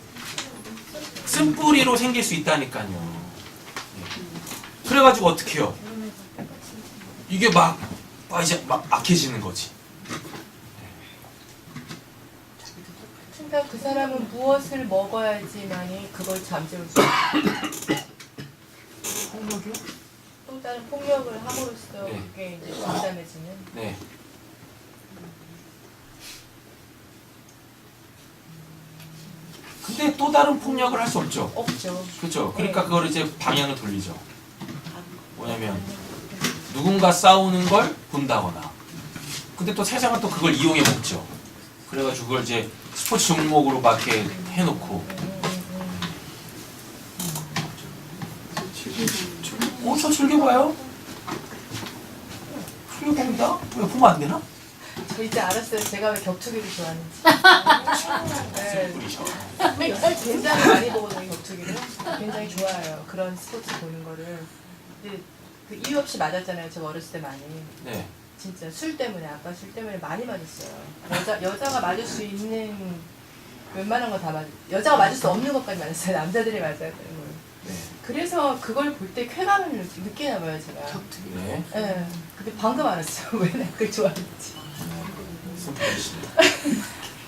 [SPEAKER 1] 쓴뿌리로 생길 수 있다니까요. 예. 그래가지고 어떻게 해요? 이게 이제 막 악해지는 거지.
[SPEAKER 8] 그러니까 그 사람은 무엇을 먹어야지만이 그걸 잠재울 수 있어요.
[SPEAKER 1] 폭력이요?
[SPEAKER 8] 또 다른 폭력을 함으로써
[SPEAKER 1] 네.
[SPEAKER 8] 그게 이제 잠잠해지는.
[SPEAKER 1] 네. 근데 또 다른 폭력을 할 수 없죠.
[SPEAKER 8] 없죠.
[SPEAKER 1] 그렇죠. 그러니까 그걸 이제 방향을 돌리죠. 뭐냐면 누군가 싸우는 걸 본다거나. 근데 또 세상은 또 그걸 이용해 먹죠. 그래가지고 그걸 이제 스포츠 종목으로 막 이렇게 해놓고. 저 즐겨봐요. 즐겨봅니다. 왜 보면 안 되나?
[SPEAKER 8] 저 이제 알았어요. 제가 왜 격투기를 좋아하는지. 네.
[SPEAKER 1] 뿌리셔.
[SPEAKER 8] 굉장히 많이 보거든요, 격투기를. 굉장히 좋아해요. 그런 스포츠 보는 거를. 근데 그 이유 없이 맞았잖아요. 제가 어렸을 때 많이.
[SPEAKER 1] 네.
[SPEAKER 8] 진짜 술 때문에, 아빠 술 때문에 많이 맞았어요. 여자가 맞을 수 있는 웬만한 거 다 여자가 맞을 수 없는 것까지 맞았어요. 남자들이 맞아야 되는 걸.
[SPEAKER 1] 네.
[SPEAKER 8] 그래서 그걸 볼 때 쾌감을 느끼나 봐요, 제가.
[SPEAKER 1] 네.
[SPEAKER 8] 네. 근데 방금 알았어요. 왜 내가 그걸 좋아하는지.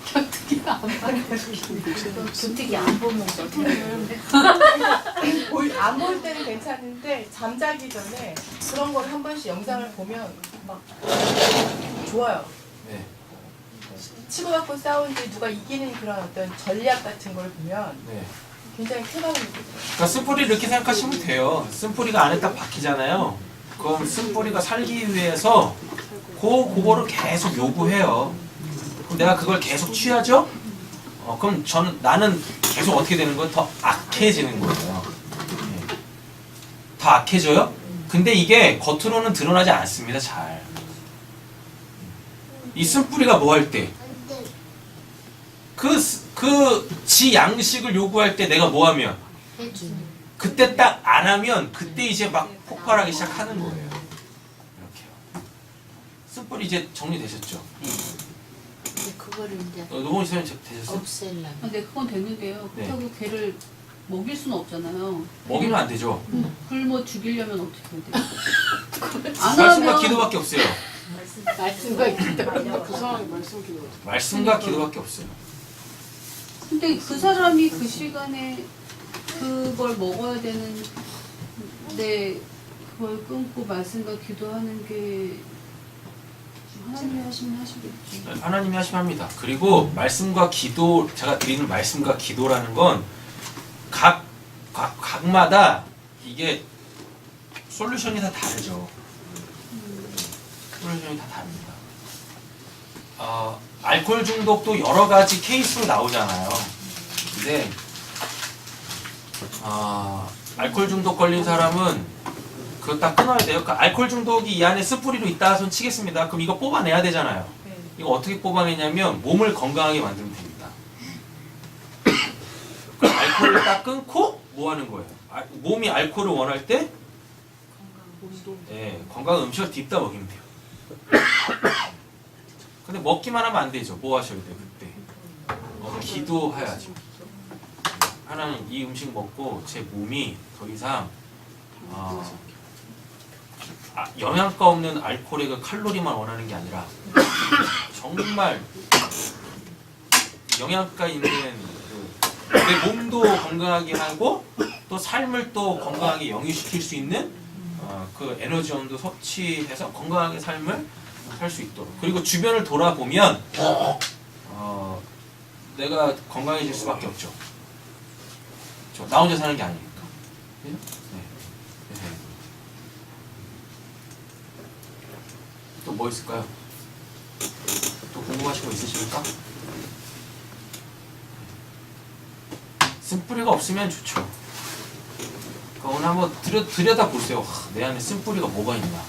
[SPEAKER 4] 격투기가 안 봐요. 격투기 안 보면
[SPEAKER 8] 안 볼 때는 괜찮은데 잠자기 전에 그런 걸 한 번씩 영상을 보면 막 좋아요.
[SPEAKER 1] 네.
[SPEAKER 8] 치고받고 싸운 뒤 누가 이기는 그런 어떤 전략 같은 걸 보면
[SPEAKER 1] 네.
[SPEAKER 8] 굉장히 쾌감을 느껴요.
[SPEAKER 1] 그러니까 쓴뿌리 이렇게 생각하시면 돼요. 쓴뿌리가 안에 딱 박히잖아요. 그럼 쓴뿌리가 살기 위해서 그거를 계속 요구해요. 그럼 내가 그걸 계속 취하죠? 그럼 나는 계속 어떻게 되는 거예요? 더 악해지는 거예요. 네. 더 악해져요? 근데 이게 겉으로는 드러나지 않습니다. 잘. 이 쓴뿌리가 뭐 할 때? 지 양식을 요구할 때 내가 뭐 하면? 그때 딱 안 하면 그때 이제 막 폭발하기 시작하는 거예요. 이렇게요. 쓴뿌리 이제 정리되셨죠?
[SPEAKER 4] 근데 그거를 이제
[SPEAKER 1] 노봉 이사님 되셨어요?
[SPEAKER 4] 없앨라.
[SPEAKER 2] 근데 그건 됐는데요.
[SPEAKER 1] 네.
[SPEAKER 2] 그렇다고 걔를 먹일 수는 없잖아요.
[SPEAKER 1] 먹이면 안 되죠.
[SPEAKER 2] 굶어 죽이려면 어떻게 해야 돼요? 안
[SPEAKER 1] 말씀과
[SPEAKER 2] 하면
[SPEAKER 1] 기도밖에 없어요.
[SPEAKER 4] 말씀과 있다.
[SPEAKER 5] 그 상황에 말씀 기도.
[SPEAKER 1] 말씀과 기도밖에 없어요.
[SPEAKER 2] 근데 그 사람이 그 시간에 그걸 먹어야 되는데 그걸 끊고 말씀과 기도하는 게 하나님이 하시면 하시겠죠.
[SPEAKER 1] 하나님이 하시면 합니다. 그리고 말씀과 기도, 제가 드리는 말씀과 기도라는 건 각마다 이게 솔루션이 다 다르죠. 솔루션이 다 다릅니다. 알코올 중독도 여러 가지 케이스로 나오잖아요. 근데 알코올 중독 걸린 사람은 그거 딱 끊어야 돼요. 그러니까 알코올 중독이 이 안에 쓴뿌리로 있다 손 치겠습니다. 그럼 이거 뽑아내야 되잖아요.
[SPEAKER 8] 네.
[SPEAKER 1] 이거 어떻게 뽑아내냐면 몸을 건강하게 만들면 됩니다. 알코올을 딱 끊고 뭐 하는 거예요? 몸이 알코올을 원할 때 건강한 음식을 딥다 먹이면 돼요. 근데 먹기만 하면 안 되죠. 뭐 하셔야 돼요 그때? 기도해야죠. 하나님 이 음식 먹고 제 몸이 더 이상 영양가 없는 알코올의 그 칼로리만 원하는 게 아니라 정말 영양가 있는 내 몸도 건강하게 하고 또 삶을 또 건강하게 영위시킬 수 있는 그 에너지원도 섭취해서 건강하게 삶을 살 수 있도록. 그리고 주변을 돌아보면 내가 건강해질 수밖에 없죠. 나 혼자 사는 게 아니니까. 그죠? 네. 네. 또 뭐 있을까요? 또 궁금하신 거 있으십니까? 쓴뿌리가 없으면 좋죠. 그러니까 오늘 한번 들여다보세요. 내 안에 쓴뿌리가 뭐가 있나.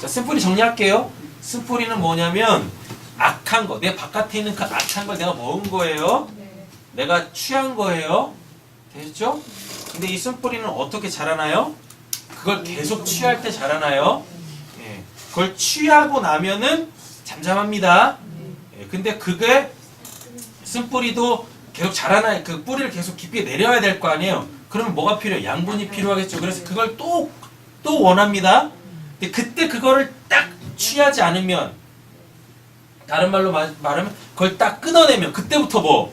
[SPEAKER 1] 자, 쓴뿌리 정리할게요. 쓴뿌리는 뭐냐면 악한 거, 내 바깥에 있는 그 악한 걸 내가 먹은 거예요. 내가 취한 거예요. 되셨죠? 근데 이 쓴뿌리는 어떻게 자라나요? 그걸 계속 취할 때 자라나요? 예. 그걸 취하고 나면은 잠잠합니다. 예. 근데 그게 쓴뿌리도 계속 자라나요. 그 뿌리를 계속 깊게 내려야 될 거 아니에요? 그러면 뭐가 필요해요? 양분이 필요하겠죠. 그래서 그걸 또 원합니다. 근데 그때 그거를 딱 취하지 않으면, 다른 말로 말하면 그걸 딱 끊어내면 그때부터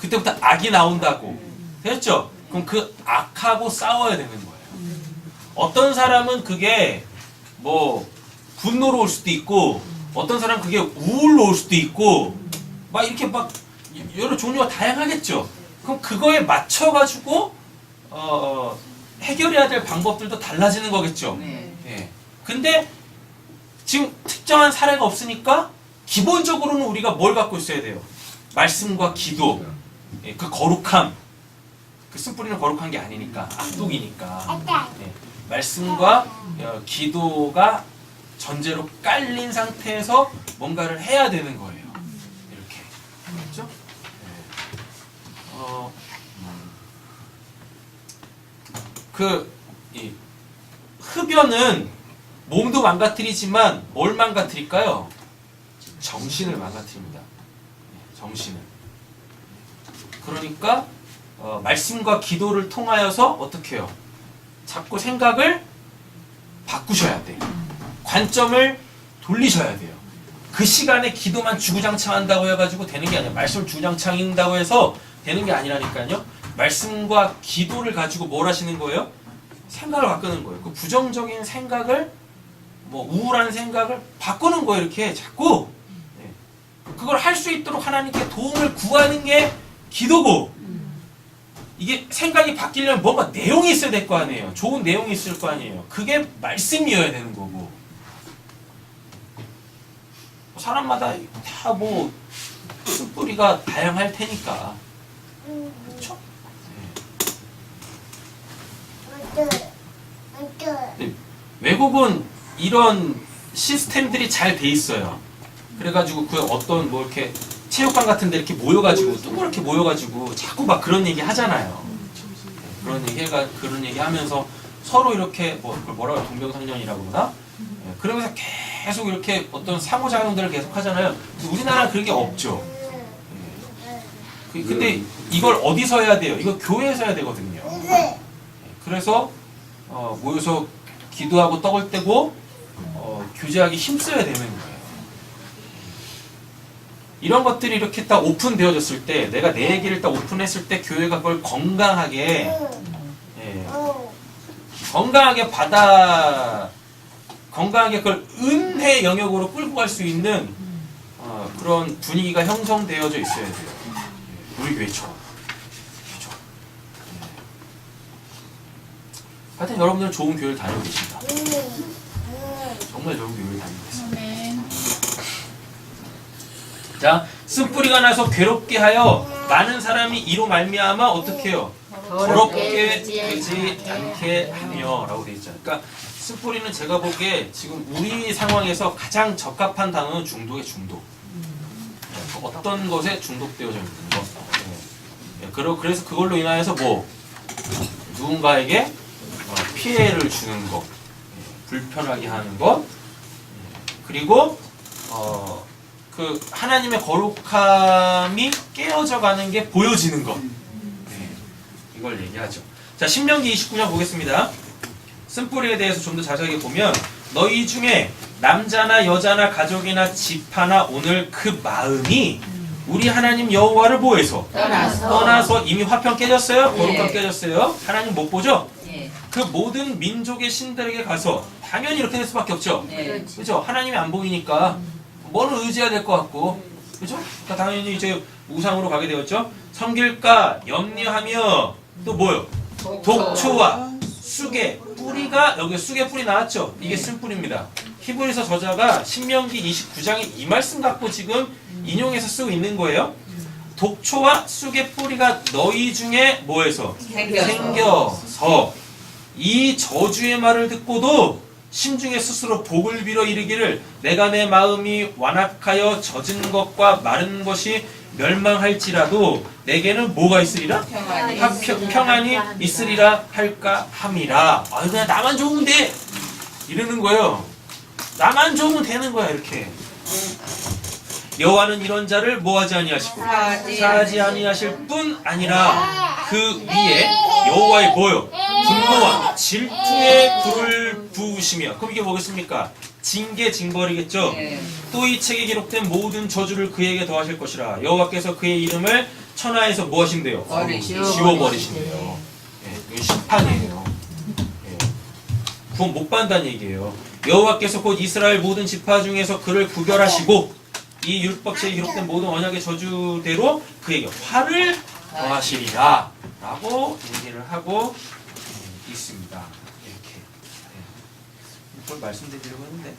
[SPEAKER 1] 그때부터 악이 나온다고. 됐죠? 그럼 그 악하고 싸워야 되는 거예요. 어떤 사람은 그게 뭐 분노로 올 수도 있고, 어떤 사람은 그게 우울로 올 수도 있고, 막 이렇게 막 여러 종류가 다양하겠죠. 그럼 그거에 맞춰가지고 해결해야 될 방법들도 달라지는 거겠죠. 예. 근데 지금 특정한 사례가 없으니까 기본적으로는 우리가 뭘 갖고 있어야 돼요? 말씀과 기도. 예, 그 거룩함. 그 쓴뿌리는 거룩한 게 아니니까, 악독이니까. 예, 말씀과 기도가 전제로 깔린 상태에서 뭔가를 해야 되는 거예요. 이렇게. 그렇죠? 이 흡연은 몸도 망가뜨리지만 뭘 망가뜨릴까요? 정신을 망가뜨립니다. 정신을. 그러니까 말씀과 기도를 통하여서 어떻게 해요? 자꾸 생각을 바꾸셔야 돼요. 관점을 돌리셔야 돼요. 그 시간에 기도만 주구장창 한다고 해가지고 되는 게 아니에요. 말씀을 주구장창 읽는다고 해서 되는 게 아니라니까요. 말씀과 기도를 가지고 뭘 하시는 거예요? 생각을 바꾸는 거예요. 그 부정적인 생각을, 뭐 우울한 생각을 바꾸는 거예요. 이렇게 자꾸. 네. 그걸 할 수 있도록 하나님께 도움을 구하는 게 기도고, 이게 생각이 바뀌려면 뭔가 내용이 있어야 될 거 아니에요. 좋은 내용이 있을 거 아니에요. 그게 말씀이어야 되는 거고. 사람마다 다 뭐 쓴뿌리가 다양할 테니까. 그렇죠? 네. 외국은 이런 시스템들이 잘 돼 있어요. 그래가지고 그 어떤 뭐 이렇게 체육관 같은 데 이렇게 모여가지고 동그랗게 모여가지고 자꾸 막 그런 얘기 하잖아요. 그런 얘기 하면서 서로 이렇게 뭐라고 동병상련이라고 그러나? 그러면서 계속 이렇게 어떤 상호작용들을 계속 하잖아요. 우리나라는 그런 게 없죠. 근데 이걸 어디서 해야 돼요? 이거 교회에서 해야 되거든요. 그래서 모여서 기도하고 떡을 떼고 교제하기 힘써야 되는 거예요. 이런 것들이 이렇게 딱 오픈되어졌을 때, 내가 내 얘기를 딱 오픈했을 때 교회가 그걸 건강하게 건강하게 그걸 은혜 영역으로 끌고 갈 수 있는 그런 분위기가 형성되어져 있어야 돼요. 우리 교회처럼. 그렇죠? 하여튼 여러분들은 좋은 교회를 다니고 계십니다. 정말 좋은 교회를 다니고 있습니다. 자, 쓴뿌리가 나서 괴롭게 하여 많은 사람이 이로 말미암아 어떻게 해요? 더럽게 되지 않게 하며 라고 되어 있잖아요. 그러니까 쓴뿌리는 제가 보기에 지금 우리 상황에서 가장 적합한 단어는 중독의 중독. 어떤 것에 중독되어져 있는 것. 그래서 그걸로 인하여서 누군가에게 피해를 주는 것, 불편하게 하는 것, 그리고 그 하나님의 거룩함이 깨어져 가는 게 보여지는 것. 이걸 얘기하죠. 자, 신명기 29장 보겠습니다. 쓴뿌리에 대해서 좀 더 자세하게 보면, 너희 중에 남자나 여자나 가족이나 집 하나 오늘 그 마음이 우리 하나님 여호와를 뭐해서? 떠나서 이미 화평 깨졌어요? 거룩한
[SPEAKER 6] 예.
[SPEAKER 1] 깨졌어요? 하나님 못 보죠?
[SPEAKER 6] 예.
[SPEAKER 1] 그 모든 민족의 신들에게 가서 당연히 이렇게 될 수밖에 없죠.
[SPEAKER 6] 예.
[SPEAKER 1] 그죠? 하나님이 안 보이니까 뭐를 의지해야 될 것 같고, 그죠? 그러니까 당연히 이제 우상으로 가게 되었죠. 섬길까 염려하며 또 뭐요? 독초와 쑥의 뿌리가, 여기 쑥의 뿌리 나왔죠? 이게 쓴뿌리입니다. 히브리서 저자가 신명기 29장에 이 말씀 갖고 지금 인용해서 쓰고 있는 거예요. 독초와 쑥의 뿌리가 너희 중에 뭐해서? 생겨서 이 저주의 말을 듣고도 심중에 스스로 복을 빌어 이르기를 내가 내 마음이 완악하여 젖은 것과 마른 것이 멸망할지라도 내게는 뭐가 있으리라? 평안이 있으리라 할까 함이라. 아유 그냥 나만 좋으면 돼 이러는 거예요. 나만 좋으면 되는 거야 이렇게. 여호와는 이런 자를 뭐하지 아니하시고 사하지 아니하실 뿐 아니라 그 위에 여호와의 뭐요? 분노와 질투의 불을 부으시며. 그럼 이게 뭐겠습니까? 징계 징벌이겠죠. 또 이 책에 기록된 모든 저주를 그에게 더하실 것이라. 여호와께서 그의 이름을 천하에서 뭐 하신대요? 지워버리신대요. 예, 이거 심판이에요. 예. 구원 못 받는다는 얘기예요. 여호와께서 곧 이스라엘 모든 지파 중에서 그를 구별하시고 이 율법책에 기록된 모든 언약의 저주대로 그에게 화를 더하시리라 라고 얘기를 하고 있습니다. 이렇게 이걸 말씀드리려고 했는데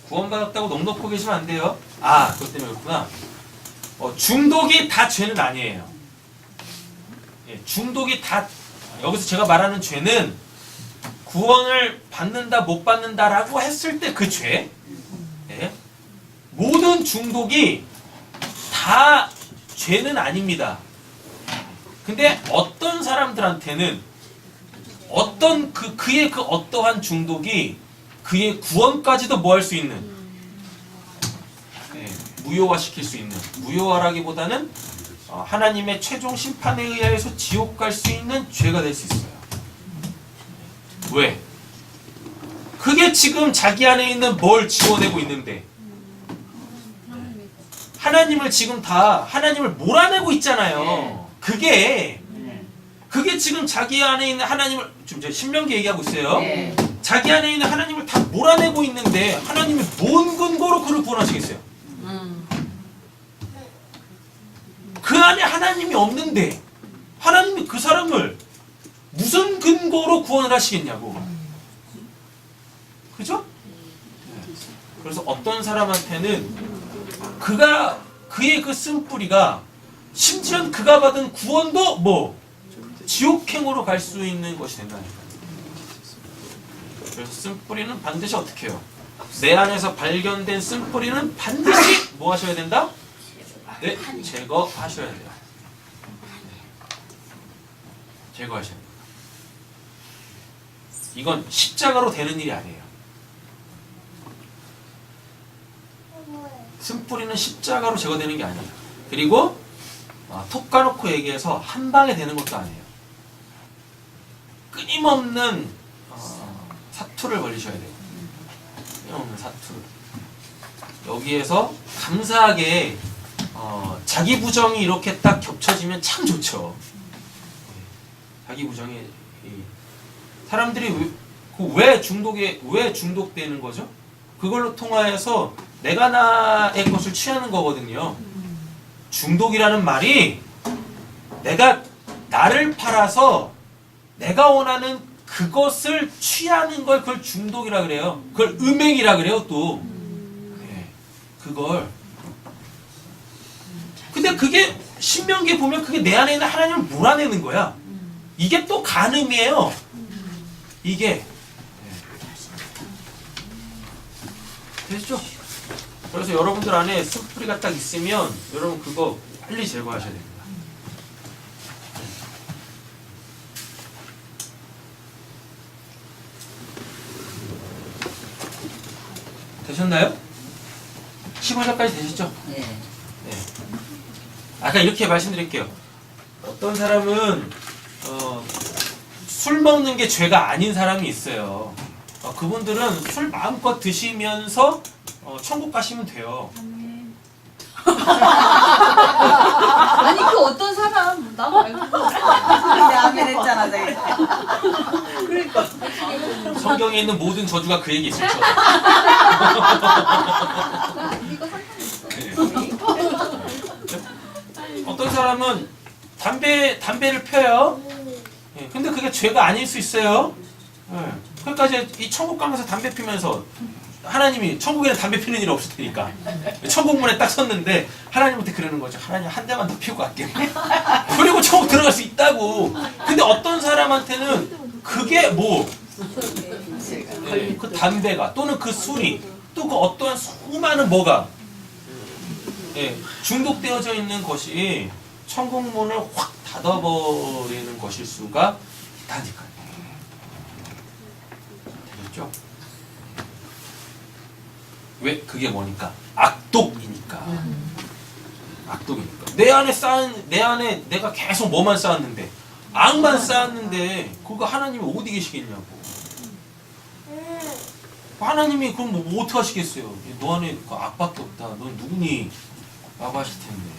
[SPEAKER 1] 구원받았다고 넉넉고 계시면 안 돼요. 아, 그것 때문에 그렇구나. 중독이 다 죄는 아니에요. 예, 중독이 다, 여기서 제가 말하는 죄는 구원을 받는다 못 받는다라고 했을 때 그 죄. 예? 모든 중독이 다 죄는 아닙니다. 근데 어떤 사람들한테는 어떤 그의 그 어떠한 중독이 그의 구원까지도 뭐 할 수 있는, 예, 무효화시킬 수 있는, 무효화라기보다는 하나님의 최종 심판에 의하여서 지옥 갈 수 있는 죄가 될 수 있어요. 왜? 그게 지금 자기 안에 있는 뭘 지워내고 있는데 하나님을 지금 다 하나님을 몰아내고 있잖아요. 그게 지금 자기 안에 있는 하나님을, 지금 제가 신명기 얘기하고 있어요. 자기 안에 있는 하나님을 다 몰아내고 있는데 하나님이 뭔 근거로 그를 구원하시겠어요? 그 안에 하나님이 없는데 하나님이 그 사람을 무슨 근거로 구원을 하시겠냐고. 그죠? 그래서 어떤 사람한테는 그의 그 쓴뿌리가 심지어 그가 받은 구원도 뭐 지옥행으로 갈 수 있는 것이 된다니까요. 그래서 쓴뿌리는 반드시 어떻게 해요? 내 안에서 발견된 쓴뿌리는 반드시 뭐 하셔야 된다? 네, 제거하셔야 돼요. 제거하셔야 돼요. 이건 십자가로 되는 일이 아니에요. 쓴뿌리는 십자가로 제거되는 게 아니에요. 그리고 톡 까놓고 얘기해서 한 방에 되는 것도 아니에요. 끊임없는 사투를 벌리셔야 돼요. 끊임없는 사투를. 여기에서 감사하게 자기 부정이 이렇게 딱 겹쳐지면 참 좋죠. 자기 부정이, 사람들이 왜 중독되는 거죠? 그걸로 통하여서 내가 나의 것을 취하는 거거든요. 중독이라는 말이 내가 나를 팔아서 내가 원하는 그것을 취하는 걸 그걸 중독이라 그래요. 그걸 음행이라 그래요 또. 그걸. 근데 그게 신명기에 보면 그게 내 안에 있는 하나님을 몰아내는 거야. 이게 또 간음이에요. 이게. 되시죠? 그래서 여러분들 안에 쓴뿌리가 딱 있으면 여러분 그거 빨리 제거하셔야 됩니다. 되셨나요? 15절까지 되셨죠?
[SPEAKER 6] 네.
[SPEAKER 1] 아까 이렇게 말씀드릴게요. 어떤 사람은 술 먹는 게 죄가 아닌 사람이 있어요. 그분들은 술 마음껏 드시면서 천국 가시면 돼요.
[SPEAKER 2] 아니 그 어떤 사람 나 말고
[SPEAKER 5] 근데 아멘 했잖아 내가. 그러니까.
[SPEAKER 1] 성경에 있는 모든 저주가 그 얘기 있을 거예요.
[SPEAKER 2] 나 이거 상관없어.
[SPEAKER 1] 어떤 사람은 담배를 펴요. 예, 근데 그게 죄가 아닐 수 있어요. 예, 그러니까 이제 이 천국 가면서 담배 피면서 하나님이 천국에는 담배 피는 일이 없을 테니까 천국문에 딱 섰는데 하나님한테 그러는 거죠. 하나님 한 대만 더 피우고 갈게요. 그리고 천국 들어갈 수 있다고. 근데 어떤 사람한테는 그게 뭐 예, 그 담배가 또는 그 술이 또 그 어떠한 수많은 뭐가 예, 중독되어져 있는 것이 천국문을 확 닫아버리는 것일 수가 있다니까요. 되겠죠? 왜? 그게 뭐니까? 악독이니까. 악독이니까. 내 안에 내가 계속 뭐만 쌓았는데, 악만 쌓았는데, 그거 하나님이 어디 계시겠냐고. 하나님이 그럼 뭐 어떻게 하시겠어요? 너 안에 그 악밖에 없다. 넌 누구니? 라고 하실 텐데.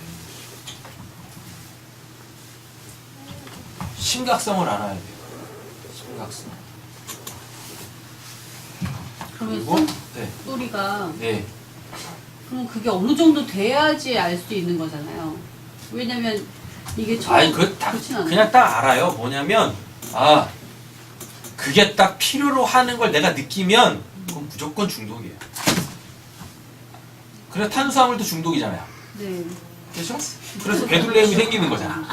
[SPEAKER 1] 심각성을 알아야 돼요. 심각성. 그리고
[SPEAKER 2] 그러면
[SPEAKER 1] 네.
[SPEAKER 2] 소리가
[SPEAKER 1] 네.
[SPEAKER 2] 그럼 그게 어느 정도 돼야지 알 수 있는 거잖아요. 왜냐면 이게
[SPEAKER 1] 아니 그냥 딱 알아요. 뭐냐면 그게 딱 필요로 하는 걸 내가 느끼면 그건 무조건 중독이에요. 그래 탄수화물도 중독이잖아요.
[SPEAKER 2] 네.
[SPEAKER 1] 그렇죠? 그래서 배둘레음이 생기는 거잖아.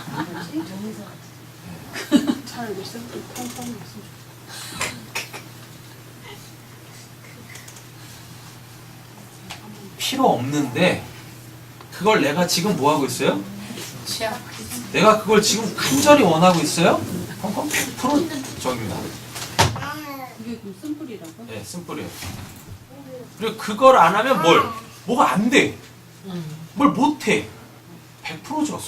[SPEAKER 1] 필요 없는데 그걸 내가 지금 뭐 하고 있어요? 내가 그걸 지금 간절히 원하고 있어요? 그럼 100% 적입니다.
[SPEAKER 2] 그게 그럼 쓴뿌리라고?
[SPEAKER 1] 네, 쓴뿌리예요. 그리고 그걸 안 하면 뭐가 안 돼. 뭘 못 해. 100% 적어.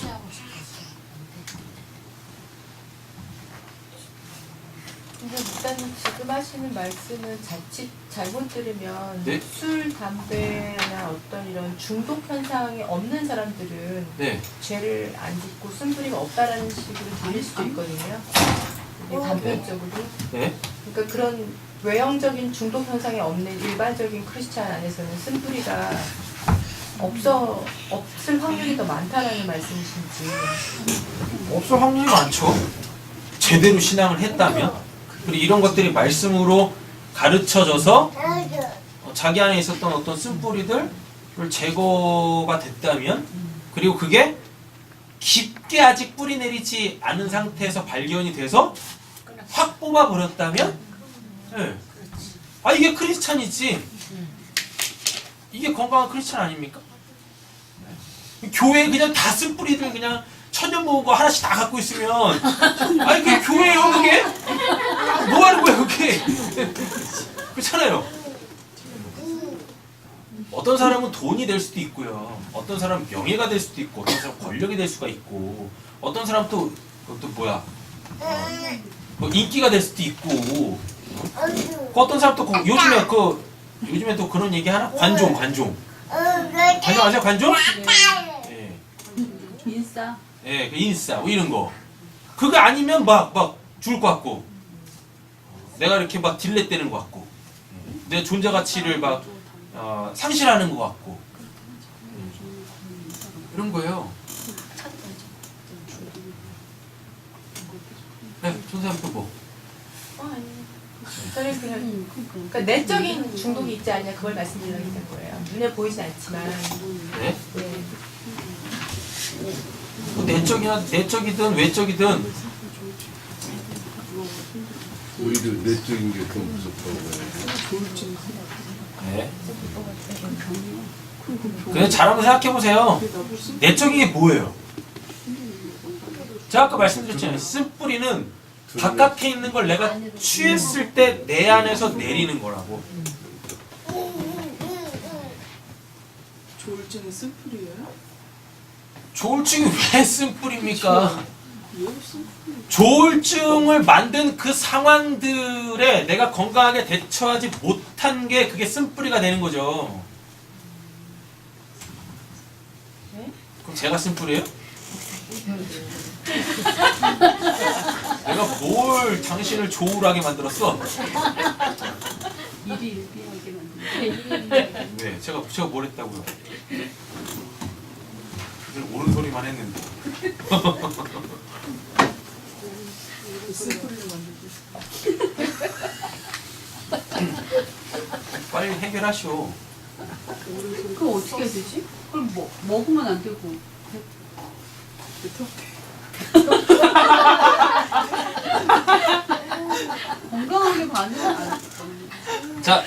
[SPEAKER 8] 근데 일단 지금 하시는 말씀은 자칫 잘못 들으면
[SPEAKER 1] 네?
[SPEAKER 8] 술, 담배나 어떤 이런 중독 현상이 없는 사람들은
[SPEAKER 1] 네.
[SPEAKER 8] 죄를 안 짓고 쓴소리가 없다라는 식으로 들릴 수도 있거든요. 이게 단편적으로.
[SPEAKER 1] 네.
[SPEAKER 8] 그러니까 그런 외형적인 중독 현상이 없는 일반적인 크리스찬 안에서는 쓴소리가 없을 확률이 더 많다라는 말씀이신지.
[SPEAKER 1] 없을 확률이 많죠. 제대로 신앙을 했다면. 그리고 이런 것들이 말씀으로 가르쳐져서 자기 안에 있었던 어떤 쓴뿌리들을 제거가 됐다면, 그리고 그게 깊게 아직 뿌리 내리지 않은 상태에서 발견이 돼서 확 뽑아버렸다면, 네. 이게 크리스찬이지. 이게 건강한 크리스찬 아닙니까? 교회에 그냥 다 쓴뿌리들 그냥 천년 모은 거 하나씩 다 갖고 있으면 그게 교회예요 그게? 뭐 하는 거야 그게? 그렇잖아요. 어떤 사람은 돈이 될 수도 있고요. 어떤 사람은 명예가 될 수도 있고, 어떤 사람은 권력이 될 수가 있고, 어떤 사람은 또 뭐야 뭐 인기가 될 수도 있고, 어떤 사람 또 요즘에 또 그런 얘기 하나? 관종 아세요? 관종? 네.
[SPEAKER 2] 인싸.
[SPEAKER 1] 예, 그 인싸 뭐 이런 거. 그거 아니면 막 죽을 것 같고, 내가 이렇게 막 딜렛대는 것 같고, 내 존재 가치를 막 상실하는 것 같고, 이런 거예요. 네, 선생님 또 뭐?
[SPEAKER 8] 저는 그냥 그러니까 내적인 중독이 있지 않냐 그걸 말씀드리려고 했던 거예요. 눈에 보이진 않지만.
[SPEAKER 1] 네?
[SPEAKER 8] 네.
[SPEAKER 1] 뭐 내적이든 외적이든
[SPEAKER 3] 오히려 내적인 게 더 무섭다고 해요.
[SPEAKER 1] 네. 그냥 잘 한번 생각해 보세요. 내적인 게 뭐예요? 제가 아까 말씀드렸잖아요. 쓴뿌리는 바깥에 있는 걸 내가 취했을 때 내 안에서 내리는 거라고.
[SPEAKER 9] 조울증이 쓴뿌리예요?
[SPEAKER 1] 조울증이 왜 쓴뿌리입니까? 조울증을 만든 그 상황들에 내가 건강하게 대처하지 못한 게 그게 쓴뿌리가 되는 거죠. 그럼 제가 쓴뿌리예요? 내가 뭘 당신을 조울하게 만들었어?
[SPEAKER 2] 일이 일비하게 만드는.
[SPEAKER 1] 네, 제가 뭘 했다고요? 늘 옳은 소리만 했는데. 빨리 해결하시오.
[SPEAKER 2] 그거 어떻게 해야 되지? 그럼 뭐 먹으면 안 되고. 건강하게 반응을 안 했어.
[SPEAKER 1] 자,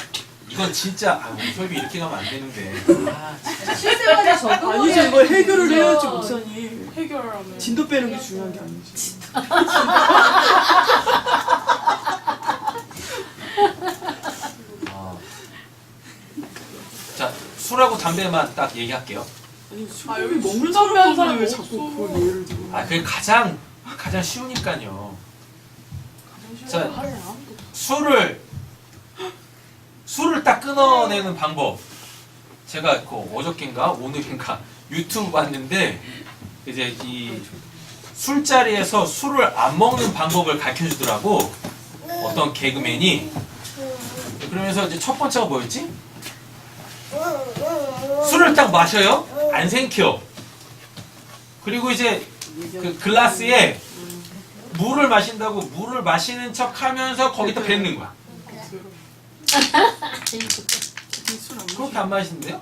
[SPEAKER 1] 이건 진짜 우리 협이 이렇게 가면 안 되는데. 진짜.
[SPEAKER 2] 실생활에 적용을
[SPEAKER 9] 아니죠,
[SPEAKER 2] 해야
[SPEAKER 9] 이걸 해결을
[SPEAKER 2] 되는데요.
[SPEAKER 9] 해야지, 목사님.
[SPEAKER 4] 해결하면
[SPEAKER 9] 진도 빼는 게 중요한 게 아니지.
[SPEAKER 1] 자, 술하고 담배만 딱 얘기할게요.
[SPEAKER 9] 아니,
[SPEAKER 4] 아,
[SPEAKER 9] 술을
[SPEAKER 4] 여기
[SPEAKER 9] 먹는
[SPEAKER 4] 술 담배하는
[SPEAKER 9] 사람을 왜
[SPEAKER 4] 사람이
[SPEAKER 9] 자꾸
[SPEAKER 4] 없어.
[SPEAKER 9] 그걸 예를 들어.
[SPEAKER 1] 그게 가장 쉬우니까요. 자, 술을 딱 끊어내는 방법. 제가 그 어저께인가 오늘인가 유튜브 봤는데 이제 이 술자리에서 술을 안 먹는 방법을 가르쳐 주더라고. 어떤 개그맨이. 그러면서 이제 첫 번째가 뭐였지? 술을 딱 마셔요. 안 생겨. 그리고 이제 그 글라스에 물을 마신다고 물을 마시는 척 하면서 거기다 뱉는 거야. 그렇게 안 마시는데요?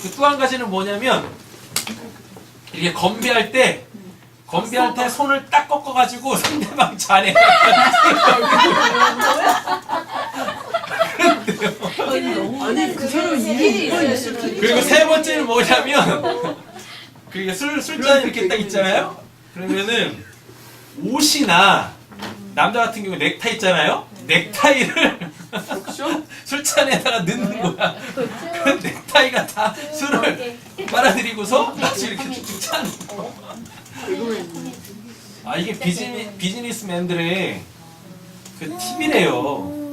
[SPEAKER 1] 그 또 한 가지는 뭐냐면 이렇게 건배할 때 손을 딱 꺾어가지고 상대방 잔에
[SPEAKER 9] 아니, 그 사람은 일이 있을 텐데.
[SPEAKER 1] 그리고 세 번째는 뭐냐면 그게 술잔 이렇게 딱 있잖아요? 그러면은 옷이나 남자 같은 경우에 넥타이 있잖아요? 넥타이를 술잔에다가 넣는 거야. 그 넥타이가 다 술을 빨아들이고서 다시 이렇게 쭉쭉 차는 거. 아, 이게 비즈니스맨들의 그 팁이래요.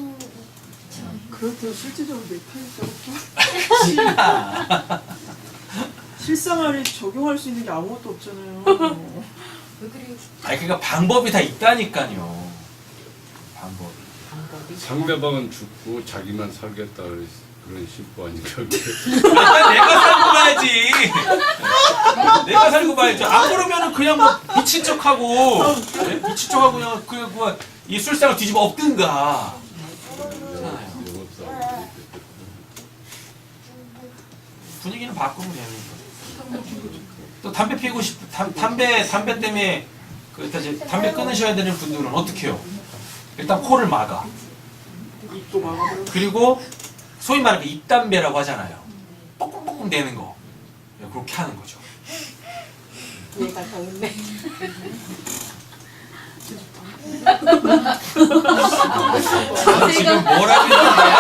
[SPEAKER 9] 그렇다고 실질적으로 넥타이 자고 실생활에 적용할 수 있는 게 아무것도 없잖아요.
[SPEAKER 1] 아니, 그러니까 방법이 다 있다니까요. 방법이.
[SPEAKER 3] 상대방은 죽고 자기만 살겠다 그런 심보 아닌가.
[SPEAKER 1] 내가 살고 봐야지. 내가 살고 봐야죠. 안 그러면은 그냥 뭐 미친 척하고, 네? 미친 척하고 그냥 뭐 이 술상을 뒤집어 엎든가. 분위기는 바꾸면 되는 거죠. 또 담배 피우고 담배 때문에 담배 끊으셔야 되는 분들은 어떻게 해요? 일단 코를 막아.
[SPEAKER 9] 입도 막아버려.
[SPEAKER 1] 그리고 소위 말하는 입담배라고 하잖아요. 뻑뻑뻑 내는 거. 그렇게 하는 거죠.
[SPEAKER 8] 얘가 더운데.
[SPEAKER 1] 지금 뭐라고 했는 거야?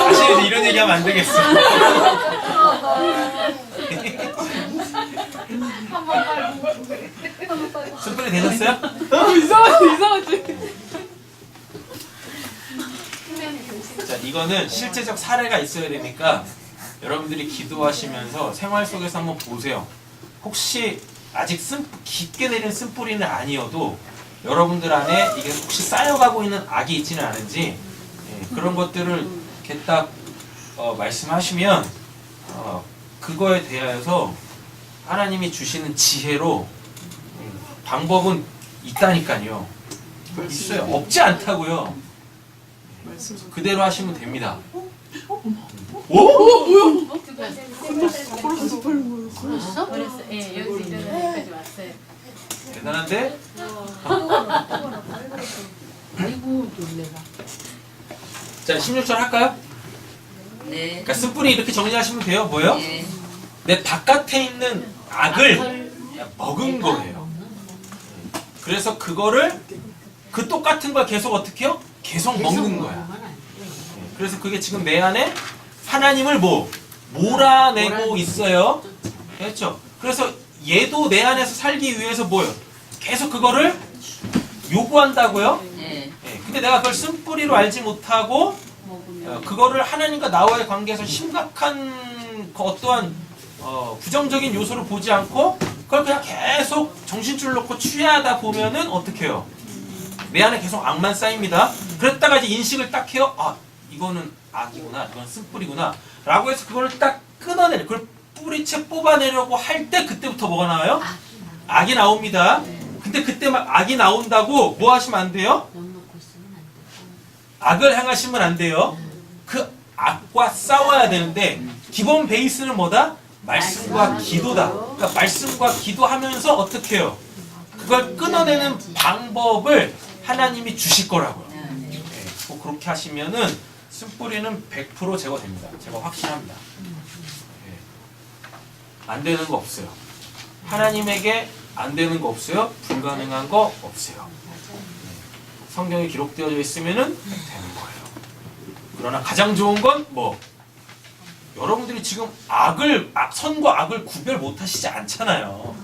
[SPEAKER 1] 다시 이런 얘기하면 안 되겠어. 스프레이 되셨어요?
[SPEAKER 4] 이상하지.
[SPEAKER 1] 자, 이거는 실제적 사례가 있어야 되니까 여러분들이 기도하시면서 생활 속에서 한번 보세요. 혹시 아직 깊게 내린 쓴뿌리는 아니어도 여러분들 안에 이게 혹시 쌓여가고 있는 악이 있지는 않은지 그런 것들을 이렇게 딱 말씀하시면 그거에 대하여서 하나님이 주시는 지혜로 방법은 있다니까요. 있어요. 없지 않다고요. 그대로 하시면 됩니다. 오?
[SPEAKER 9] 걸어서 팔는 거였어.
[SPEAKER 7] 그랬어. 예, 여기서 일어나서 여기까지 왔어요.
[SPEAKER 1] 대단한데?
[SPEAKER 8] 아이고, 놀래라.
[SPEAKER 1] 자, 16절 할까요?
[SPEAKER 6] 네.
[SPEAKER 1] 그러니까 쓴뿌리 이렇게 정리하시면 돼요. 뭐예요?
[SPEAKER 6] 네.
[SPEAKER 1] 내 바깥에 있는 악을 먹은 거예요. 그래서 그거를 그 똑같은 걸 계속 어떻게 해요? 계속 먹는 거야. 그래서 그게 지금 내 안에 하나님을 몰아내고 있어요. 그렇죠? 그래서 얘도 내 안에서 살기 위해서 뭐예요? 계속 그거를 요구한다고요?
[SPEAKER 2] 네.
[SPEAKER 1] 예, 근데 내가 그걸 쓴뿌리로 알지 못하고
[SPEAKER 2] 먹으면.
[SPEAKER 1] 그거를 하나님과 나와의 관계에서 심각한 그 어떠한 부정적인 요소를 보지 않고 그걸 그냥 계속 정신줄 놓고 취하다 보면은 어떻게 해요? 내 안에 계속 악만 쌓입니다. 그랬다가 이제 인식을 딱 해요. 아, 이거는 악이구나, 이건 쓴뿌리구나 라고 해서 그걸 딱 끊어내는, 그걸 뿌리채 뽑아내려고 할 때 그때부터 뭐가 나와요? 악이 나옵니다. 근데 그때 막 악이 나온다고 뭐 하시면 안 돼요? 악을 행하시면 안 돼요. 그 악과 싸워야 되는데 기본 베이스는 뭐다? 말씀과 기도다. 그러니까 말씀과 기도하면서 어떻게 해요? 그걸 끊어내는 방법을 하나님이 주실 거라고요. 네, 뭐 그렇게 하시면은 쓴뿌리는 100% 제거됩니다. 제가 확신합니다. 네. 안 되는 거 없어요. 하나님에게 안 되는 거 없어요. 불가능한 거 없어요. 네. 성경에 기록되어져 있으면은 되는 거예요. 그러나 가장 좋은 건 뭐? 여러분들이 지금 선과 악을 구별 못 하시지 않잖아요.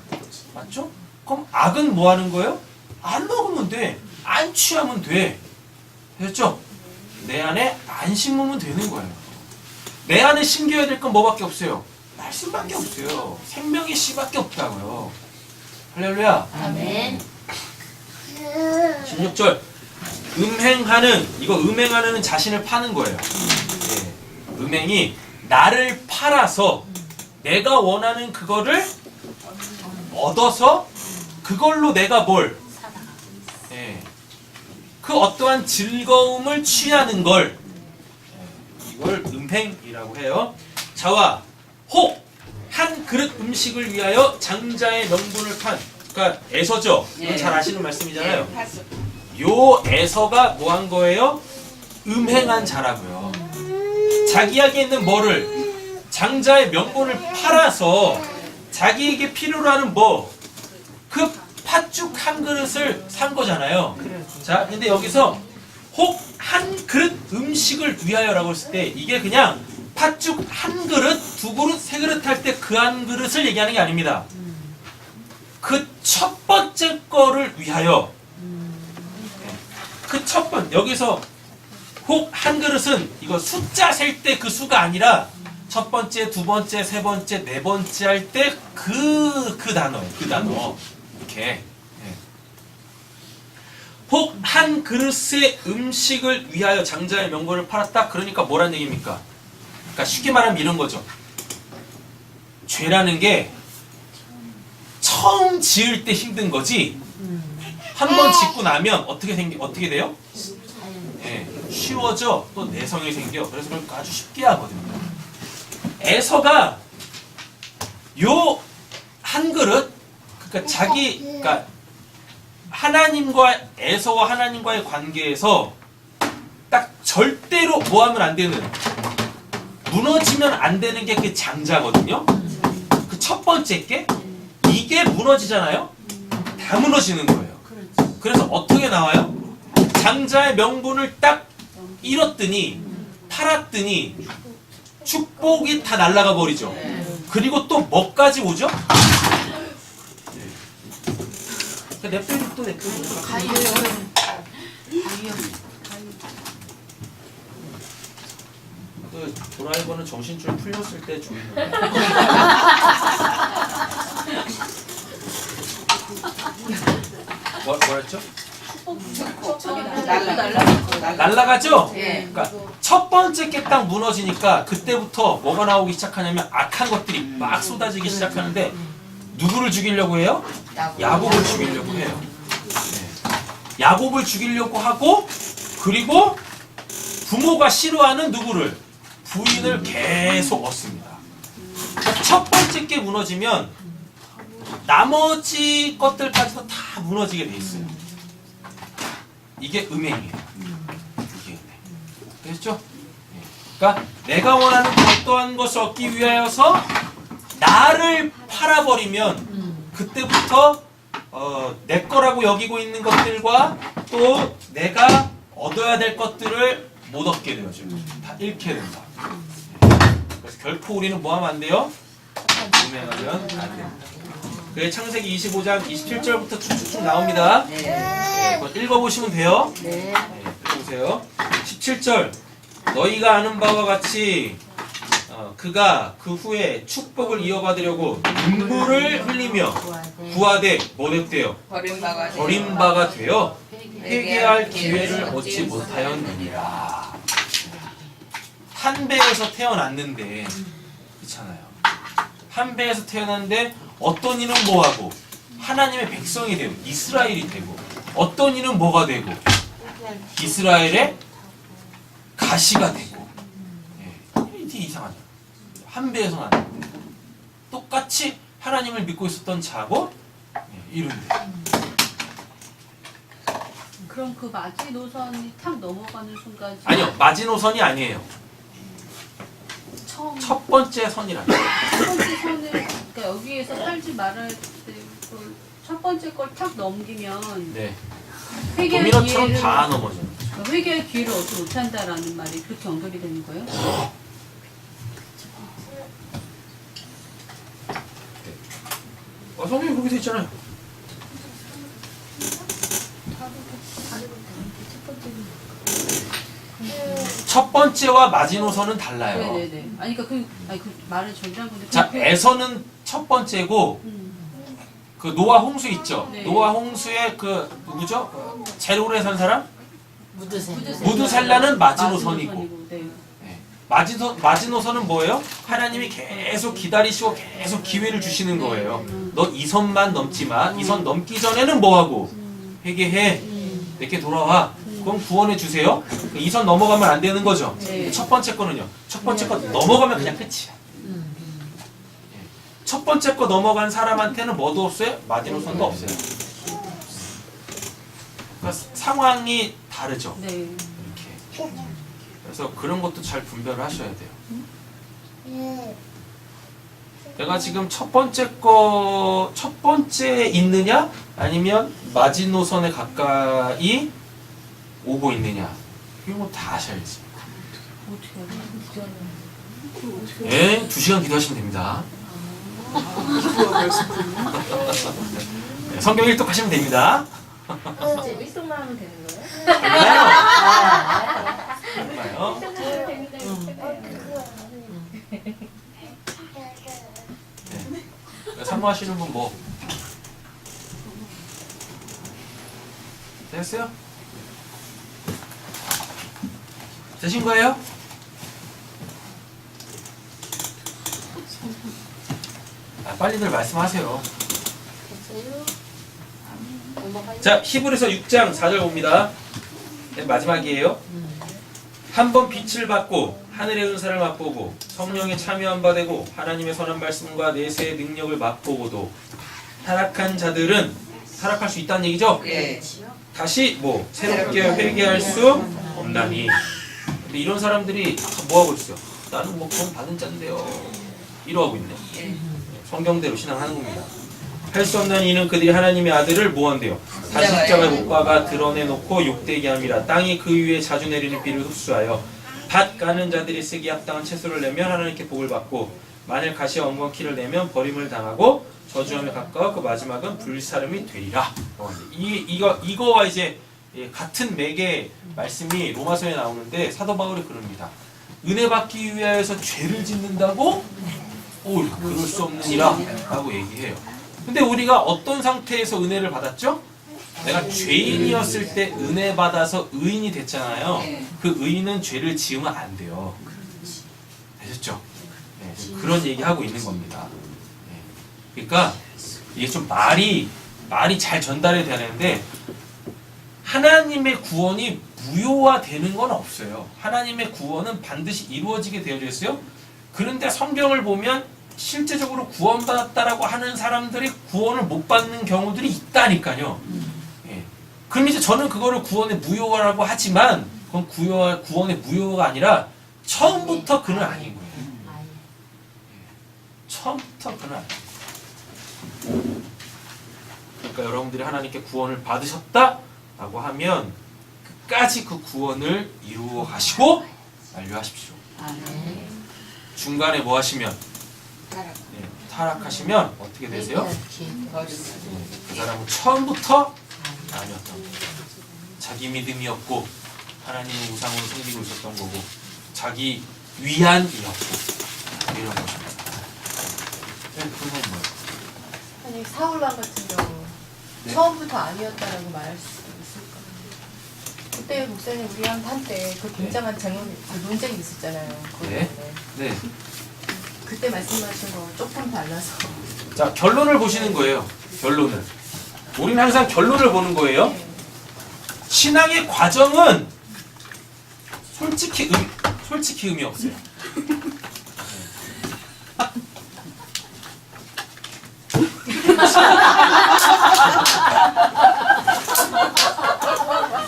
[SPEAKER 1] 맞죠? 그럼 악은 뭐 하는 거예요? 안 먹으면 돼. 안 취하면 돼. 됐죠? 내 안에 안 심으면 되는 거예요. 내 안에 심겨야 될 건 뭐밖에 없어요? 말씀밖에 없어요. 생명의 씨밖에 없다고요. 할렐루야.
[SPEAKER 7] 아멘.
[SPEAKER 1] 16절. 음행하는 자신을 파는 거예요. 예. 음행이 나를 팔아서 내가 원하는 그거를 얻어서 그걸로 내가 뭘? 예. 그 어떠한 즐거움을 취하는 걸 이걸 음행이라고 해요. 자와 혹 한 그릇 음식을 위하여 장자의 명분을 판. 그러니까 에서죠.
[SPEAKER 2] 예.
[SPEAKER 1] 잘 아시는 말씀이잖아요. 요 에서가 뭐 한 거예요? 음행한 자라고요. 자기에게 있는 뭐를 장자의 명분을 팔아서 자기에게 필요로 하는 뭐 그 팥죽 한 그릇을 산 거잖아요. 자, 근데 여기서 혹 한 그릇 음식을 위하여라고 했을 때 이게 그냥 팥죽 한 그릇, 두 그릇, 세 그릇 할 때 그 한 그릇을 얘기하는 게 아닙니다. 그 첫 번째 거를 위하여. 그 첫 번째 여기서 혹 한 그릇은 이거 숫자 셀 때 그 수가 아니라 첫 번째, 두 번째, 세 번째, 네 번째 할 때 그 단어예요. 그 단어. 이렇게. 혹 한 그릇의 음식을 위하여 장자의 명분을 팔았다. 그러니까 뭐란 얘기입니까? 그러니까 쉽게 말하면 이런 거죠. 죄라는 게 처음 지을 때 힘든 거지. 한 번 짓고 나면 어떻게 돼요? 예, 쉬워져. 또 내성이 생겨. 그래서 그걸 아주 쉽게 하거든요. 에서가 요 한 그릇, 그러니까 하나님과 에서와 하나님과의 관계에서 딱 절대로 뭐 하면 안 되는, 무너지면 안 되는 게 그 장자거든요. 그 첫 번째 게 이게 무너지잖아요. 다 무너지는 거예요. 그래서 어떻게 나와요? 장자의 명분을 딱 잃었더니 팔았더니 축복이 다 날아가 버리죠. 그리고 또 뭐까지 오죠? 내 편이 또 내 편이. 그 드라이버는 정신줄 풀렸을 때 조이는 거야. 뭐랬죠? 날라가죠?
[SPEAKER 2] 예.
[SPEAKER 1] 그러니까 첫 번째 게 딱 무너지니까 그때부터 뭐가 나오기 시작하냐면 악한 것들이 막 쏟아지기 시작하는데 누구를 죽이려고 해요? 야곱을 죽이려고 해요. 네. 야곱을 죽이려고 하고 그리고 부모가 싫어하는 누구를? 부인을 계속 얻습니다. 그러니까 첫 번째 게 무너지면 나머지 것들까지도 다 무너지게 돼 있어요. 이게 음행이에요. 이게 음행. 됐죠? 그러니까 내가 원하는 어떠한 것을 얻기 위하여서 나를 팔아버리면 그때부터 내 거라고 여기고 있는 것들과 또 내가 얻어야 될 것들을 못 얻게 되어져. 다 잃게 된다. 그래서 결코 우리는 뭐 하면 안 돼요? 음행하면 안 됩니다. 그게 창세기 25장 27절부터 쭉쭉쭉 나옵니다. 네, 그거 읽어보시면 돼요. 네, 읽어보세요. 17절 너희가 아는 바와 같이 그가 그 후에 축복을 이어받으려고 눈물을 흘리며 구하되 뭐 됐대요? 버림바가 되어 회개할 기회를 얻지 못하였느니라. 한 배에서 태어났는데 그렇잖아요. 한 배에서 태어났는데 어떤 이는 뭐하고 하나님의 백성이 되고 이스라엘이 되고 어떤 이는 뭐가 되고 이스라엘의 가시가 되고 이게 이상하죠. 한 배에서 났는데 똑같이 하나님을 믿고 있었던 자고 이런데
[SPEAKER 2] 그럼 그 마지노선이 탁 넘어가는 순간
[SPEAKER 1] 아니요 마지노선이 아니에요.
[SPEAKER 2] 처음
[SPEAKER 1] 첫 번째 선이라요.
[SPEAKER 2] 첫 번째 선을 그러니까 여기에서 살지 말아야 되고 첫 번째 걸 탁 넘기면
[SPEAKER 1] 네.
[SPEAKER 2] 회개할
[SPEAKER 1] 도미노처럼
[SPEAKER 2] 기회를
[SPEAKER 1] 다 넘어져요.
[SPEAKER 2] 회개할 기회를 얻지 못한다라는 말이 그렇게 연결이 되는 거예요?
[SPEAKER 1] 성경에 그렇게 돼 있잖아요. 첫 번째와 마지노선은 달라요.
[SPEAKER 2] 네네네. 아니 그러니까 그 말을 전이한 건데.
[SPEAKER 1] 자, 에서는 첫 번째고 그 노아 홍수 있죠.
[SPEAKER 2] 네.
[SPEAKER 1] 노아 홍수의 그 누구죠? 제일 오래 산 사람?
[SPEAKER 4] 무드셀.
[SPEAKER 1] 무드살라는 마지노선이고.
[SPEAKER 2] 네.
[SPEAKER 1] 네. 마지노선은 뭐예요? 하나님이 계속 기다리시고 계속 기회를 주시는 거예요. 너 이 선만 넘지 마. 이 선 넘기 전에는 뭐하고? 회개해. 내게 돌아와. 그럼 구원해 주세요. 이 선 넘어가면 안 되는 거죠.
[SPEAKER 2] 네.
[SPEAKER 1] 첫 번째 거는요. 첫 번째 거 넘어가면 그냥 끝이야. 첫 번째 거 넘어간 사람한테는 뭐도 없어요? 마지노선도 없어요. 그러니까 상황이 다르죠.
[SPEAKER 2] 네.
[SPEAKER 1] 이렇게. 그래서 그런 것도 잘 분별을 하셔야 돼요. 내가 지금 첫 번째 있느냐? 아니면 마지노선에 가까이 오고 있느냐? 이런 거 다 아셔야지. 예, 2시간 기도하시면 됩니다. 네, 성경 1독 하시면 됩니다.
[SPEAKER 7] 이제 일동만 하면 되는 거예요?
[SPEAKER 1] 얼마요?
[SPEAKER 7] 일동만 하면 됩니다.
[SPEAKER 1] 네. 사모하시는 분 뭐? 됐어요? 되신 거예요? 빨리들 말씀하세요. 자, 히브리서 6장 4절 봅니다. 네, 마지막이에요. 한번 빛을 받고 하늘의 은사를 맛보고 성령에 참여한 바 되고 하나님의 선한 말씀과 내세의 능력을 맛보고도 타락한 자들은 타락할 수 있다는 얘기죠?
[SPEAKER 10] 예.
[SPEAKER 1] 다시 뭐 새롭게 회개할 수 없나니. 근데 이런 사람들이 뭐 하고 있어요? 나는 뭐 구원 받은 자인데요. 이러하고 있네. 성경대로 신앙하는 겁니다. 할 수 없는 이는 그들이 하나님의 아들을 뭐한대요? 다시 십자가에 못 박아 드러내놓고 욕되게 함이라. 땅이 그 위에 자주 내리는 비를 흡수하여 밭 가는 자들이 쓰기 합당한 채소를 내면 하나님께 복을 받고 만일 가시와 엉겅퀴를 내면 버림을 당하고 저주함에 가까워 그 마지막은 불사름이 되리라. 이거와 이제 같은 맥의 말씀이 로마서에 나오는데 사도 바울이 그럽니다. 은혜 받기 위하여서 죄를 짓는다고? 오, 그럴 수 없느니라 라고 얘기해요. 근데 우리가 어떤 상태에서 은혜를 받았죠? 내가 죄인이었을 때 은혜 받아서 의인이 됐잖아요. 그 의인은 죄를 지으면 안 돼요. 되셨죠? 네, 그런 얘기하고 있는 겁니다. 네. 그러니까 이게 좀 말이 잘 전달이 되는데 하나님의 구원이 무효화되는 건 없어요. 하나님의 구원은 반드시 이루어지게 되어져 있어요. 그런데 성경을 보면 실제적으로 구원받았다라고 하는 사람들이 구원을 못 받는 경우들이 있다니까요. 예. 그럼 이제 저는 그거를 구원의 무효화라고 하지만 그건 구원의 무효가 아니라 처음부터 그는 아닌 거예요. 처음부터 그는 아니에요. 그러니까 여러분들이 하나님께 구원을 받으셨다라고 하면 끝까지 그 구원을 이루어 가시고 완료하십시오. 중간에 뭐 하시면 타락하시면 어떻게 되세요? 그 사람은 처음부터 아니었던 거예요. 자기 믿음이었고 하나님의 우상으로 섬기고 있었던 거고 자기 위안이었고 이런 것입니다. 그건 뭐예요?
[SPEAKER 8] 아니 사울왕 같은 경우
[SPEAKER 1] 네.
[SPEAKER 8] 처음부터 아니었다라고 말할 수 있을까? 그때 목사님 우리랑 한때 그 굉장한 그 논쟁이 있었잖아요.
[SPEAKER 1] 네. 네.
[SPEAKER 8] 그때 말씀하신 거 조금 달라서.
[SPEAKER 1] 자, 결론을 보시는 거예요. 결론을. 우리는 항상 결론을 보는 거예요. 신앙의 과정은 솔직히 의미 없어요.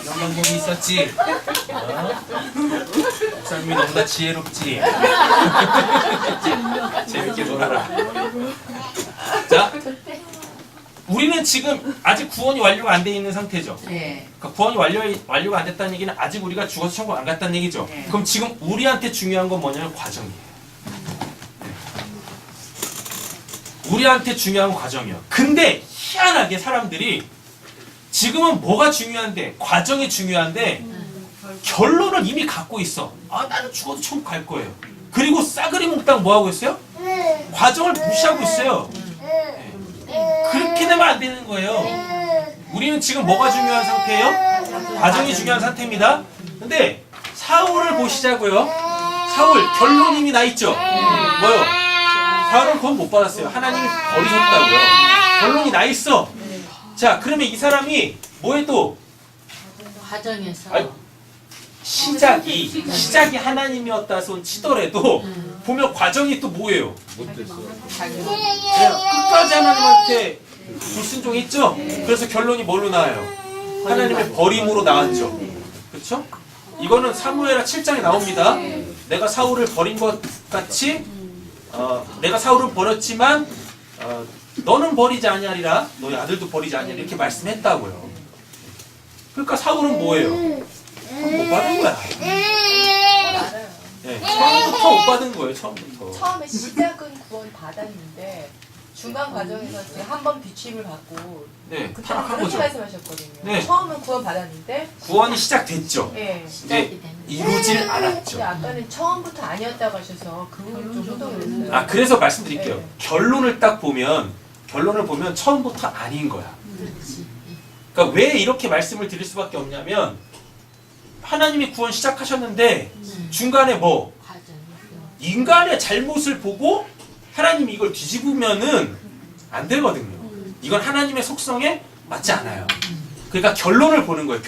[SPEAKER 1] 이런 방법이 있었지. 목사님이 너무나 지혜롭지. 재밌게 놀아라. 자, 우리는 지금 아직 구원이 완료가 안 돼 있는 상태죠.
[SPEAKER 6] 네.
[SPEAKER 1] 그러니까 구원이 완료가 안 됐다는 얘기는 아직 우리가 죽어서 천국 안 갔다는 얘기죠.
[SPEAKER 6] 네.
[SPEAKER 1] 그럼 지금 우리한테 중요한 건 뭐냐면 과정이에요. 네. 우리한테 중요한 건 과정이에요. 근데 희한하게 사람들이 지금은 뭐가 중요한데 과정이 중요한데 결론을 이미 갖고 있어. 아, 나는 죽어도 천국 갈 거예요. 그리고 싸그리 몽땅 뭐 하고 있어요? 과정을 무시하고 있어요. 그렇게 되면 안 되는 거예요. 우리는 지금 뭐가 중요한 상태예요? 과정이 중요한 상태입니다. 근데 사울을 보시자고요. 사울 결론 이미 나 있죠. 뭐요? 사울은 구원 못 받았어요. 하나님이 버리셨다고요. 결론이 나 있어. 자, 그러면 이 사람이 뭐에 또
[SPEAKER 6] 과정에서
[SPEAKER 1] 아니, 시작이 하나님이었다 손 치더라도 보면 과정이 또 뭐예요?
[SPEAKER 3] 못됐어.
[SPEAKER 1] 끝까지 하나님한테 불순종했죠? 그래서 결론이 뭘로 나와요? 하나님의 버림으로 나왔죠. 그렇죠? 이거는 사무엘하 7장에 나옵니다. 내가 사울을 버린 것 같이 내가 사울을 버렸지만 너는 버리지 아니하리라 너희 아들도 버리지 아니하리라 이렇게 말씀했다고요. 그러니까 사울은 뭐예요? 못 받은 거야.
[SPEAKER 8] 알아요.
[SPEAKER 1] 네, 처음부터 못 받은 거예요. 처음부터.
[SPEAKER 8] 처음에 시작은 구원 받았는데 중간 과정에서 이제 한 번 비추임을 받고
[SPEAKER 1] 네,
[SPEAKER 8] 그때
[SPEAKER 1] 타락한
[SPEAKER 8] 그렇게
[SPEAKER 1] 거죠.
[SPEAKER 8] 말씀하셨거든요.
[SPEAKER 1] 네.
[SPEAKER 8] 처음은 구원 받았는데
[SPEAKER 1] 구원이 시작됐죠.
[SPEAKER 8] 예.
[SPEAKER 1] 이제 이루질
[SPEAKER 8] 근데
[SPEAKER 1] 않았죠.
[SPEAKER 8] 아까는 처음부터 아니었다고 하셔서 그 부분 좀 소동이 됐어요.
[SPEAKER 1] 아, 그래서 말씀드릴게요.
[SPEAKER 8] 네.
[SPEAKER 1] 결론을 보면 처음부터 아닌 거야. 그러니까 왜 이렇게 말씀을 드릴 수밖에 없냐면 하나님이 구원 시작하셨는데 중간에 뭐 인간의 잘못을 보고 하나님이 이걸 뒤집으면은 안 되거든요. 이건 하나님의 속성에 맞지 않아요. 그러니까 결론을 보는 거예요.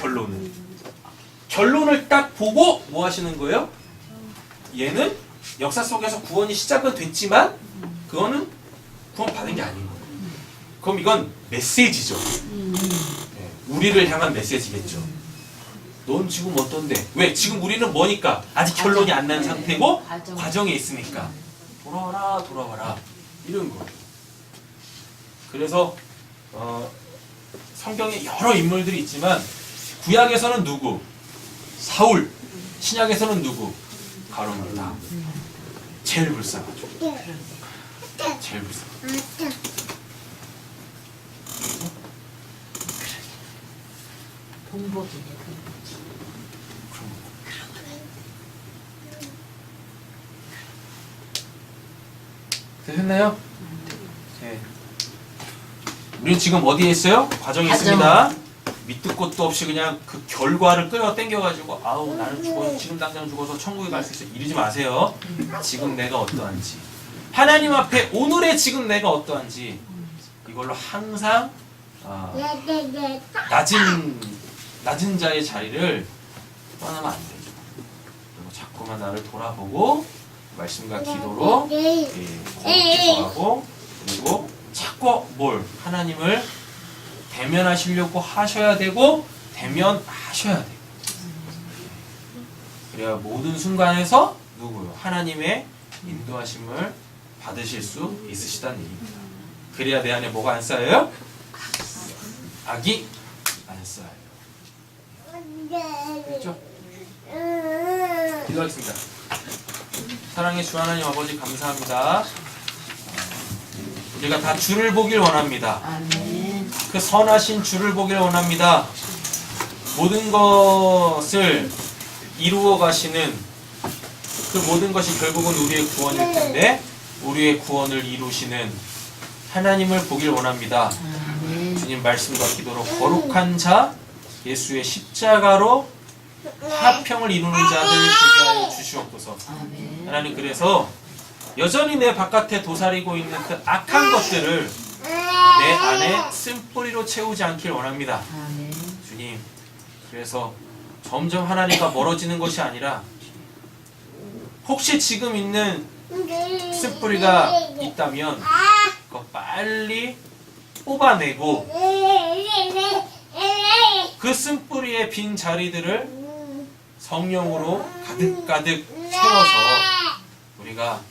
[SPEAKER 1] 결론을 딱 보고 뭐 하시는 거예요? 얘는 역사 속에서 구원이 시작은 됐지만 그거는 구원 받은 게 아닌 거예요. 그럼 이건 메시지죠. 네, 우리를 향한 메시지겠죠. 넌 지금 어떤데? 왜? 지금 우리는 뭐니까? 아직 결론이 안 난 상태고 과정에 있으니까 돌아와라 이런 거예요. 그래서 성경에 여러 인물들이 있지만 구약에서는 누구? 사울. 신약에서는 누구? 가룟유다. 제일 불쌍하죠. 제일 불쌍하죠.
[SPEAKER 6] 본보기네.
[SPEAKER 1] 되셨나요? 네. 우리는 지금 어디에 있어요? 과정에 있습니다. 밑도 끝도 없이 그냥 그 결과를 끌어 당겨가지고 아우 나는 죽어서 지금 당장 죽어서 천국에 갈 수 있어 이러지 마세요. 지금 내가 어떠한지 하나님 앞에 오늘의 지금 내가 어떠한지 이걸로 항상 낮은 자의 자리를 떠나면 안 되죠. 그리고 자꾸만 나를 돌아보고 말씀과 기도로 기도하고 그리고 자꾸 하나님을 대면하시려고 하셔야 되고 대면하셔야 돼요. 그래야 모든 순간에서 누구요? 하나님의 인도하심을 받으실 수 있으시다는 얘기입니다. 그래야 내 안에 뭐가 안 쌓여요? 악이 안 쌓여요. 그렇죠? 기도하겠습니다. 사랑의 주 하나님 아버지 감사합니다. 우리가 다 주를 보길 원합니다.
[SPEAKER 6] 아멘.
[SPEAKER 1] 그 선하신 주를 보길 원합니다. 모든 것을 이루어 가시는 그 모든 것이 결국은 우리의 구원일 텐데 우리의 구원을 이루시는 하나님을 보길 원합니다.
[SPEAKER 6] 아멘.
[SPEAKER 1] 주님 말씀과 기도로 거룩한 자 예수의 십자가로 화평을 이루는 자들 되게 하여 주시옵소서.
[SPEAKER 6] 아멘.
[SPEAKER 1] 하나님, 그래서 여전히 내 바깥에 도사리고 있는 그 악한 것들을 내 안에 쓴뿌리로 채우지 않길 원합니다.
[SPEAKER 6] 아멘.
[SPEAKER 1] 주님, 그래서 점점 하나님과 멀어지는 것이 아니라 혹시 지금 있는 쓴뿌리가 있다면 그거 빨리 뽑아내고 그 쓴뿌리의 빈 자리들을 성령으로 가득가득 채워서 우리가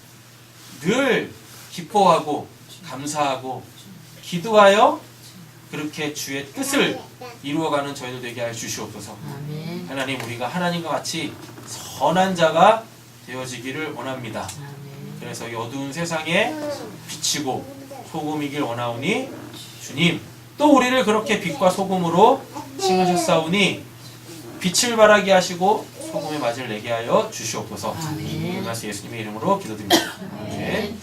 [SPEAKER 1] 늘 기뻐하고 감사하고 기도하여 그렇게 주의 뜻을 이루어가는 저희들 되게 하여 주시옵소서.
[SPEAKER 6] 아멘.
[SPEAKER 1] 하나님, 우리가 하나님과 같이 선한 자가 되어지기를 원합니다.
[SPEAKER 6] 아멘.
[SPEAKER 1] 그래서 이 어두운 세상에 비치고 소금이길 원하오니 주님, 또 우리를 그렇게 빛과 소금으로 칭하셨사오니 빛을 발하게 하시고 소금의 맛을 내게 하여 주시옵소서.
[SPEAKER 6] 아멘.
[SPEAKER 1] 예수님의 이름으로 기도드립니다. 아멘.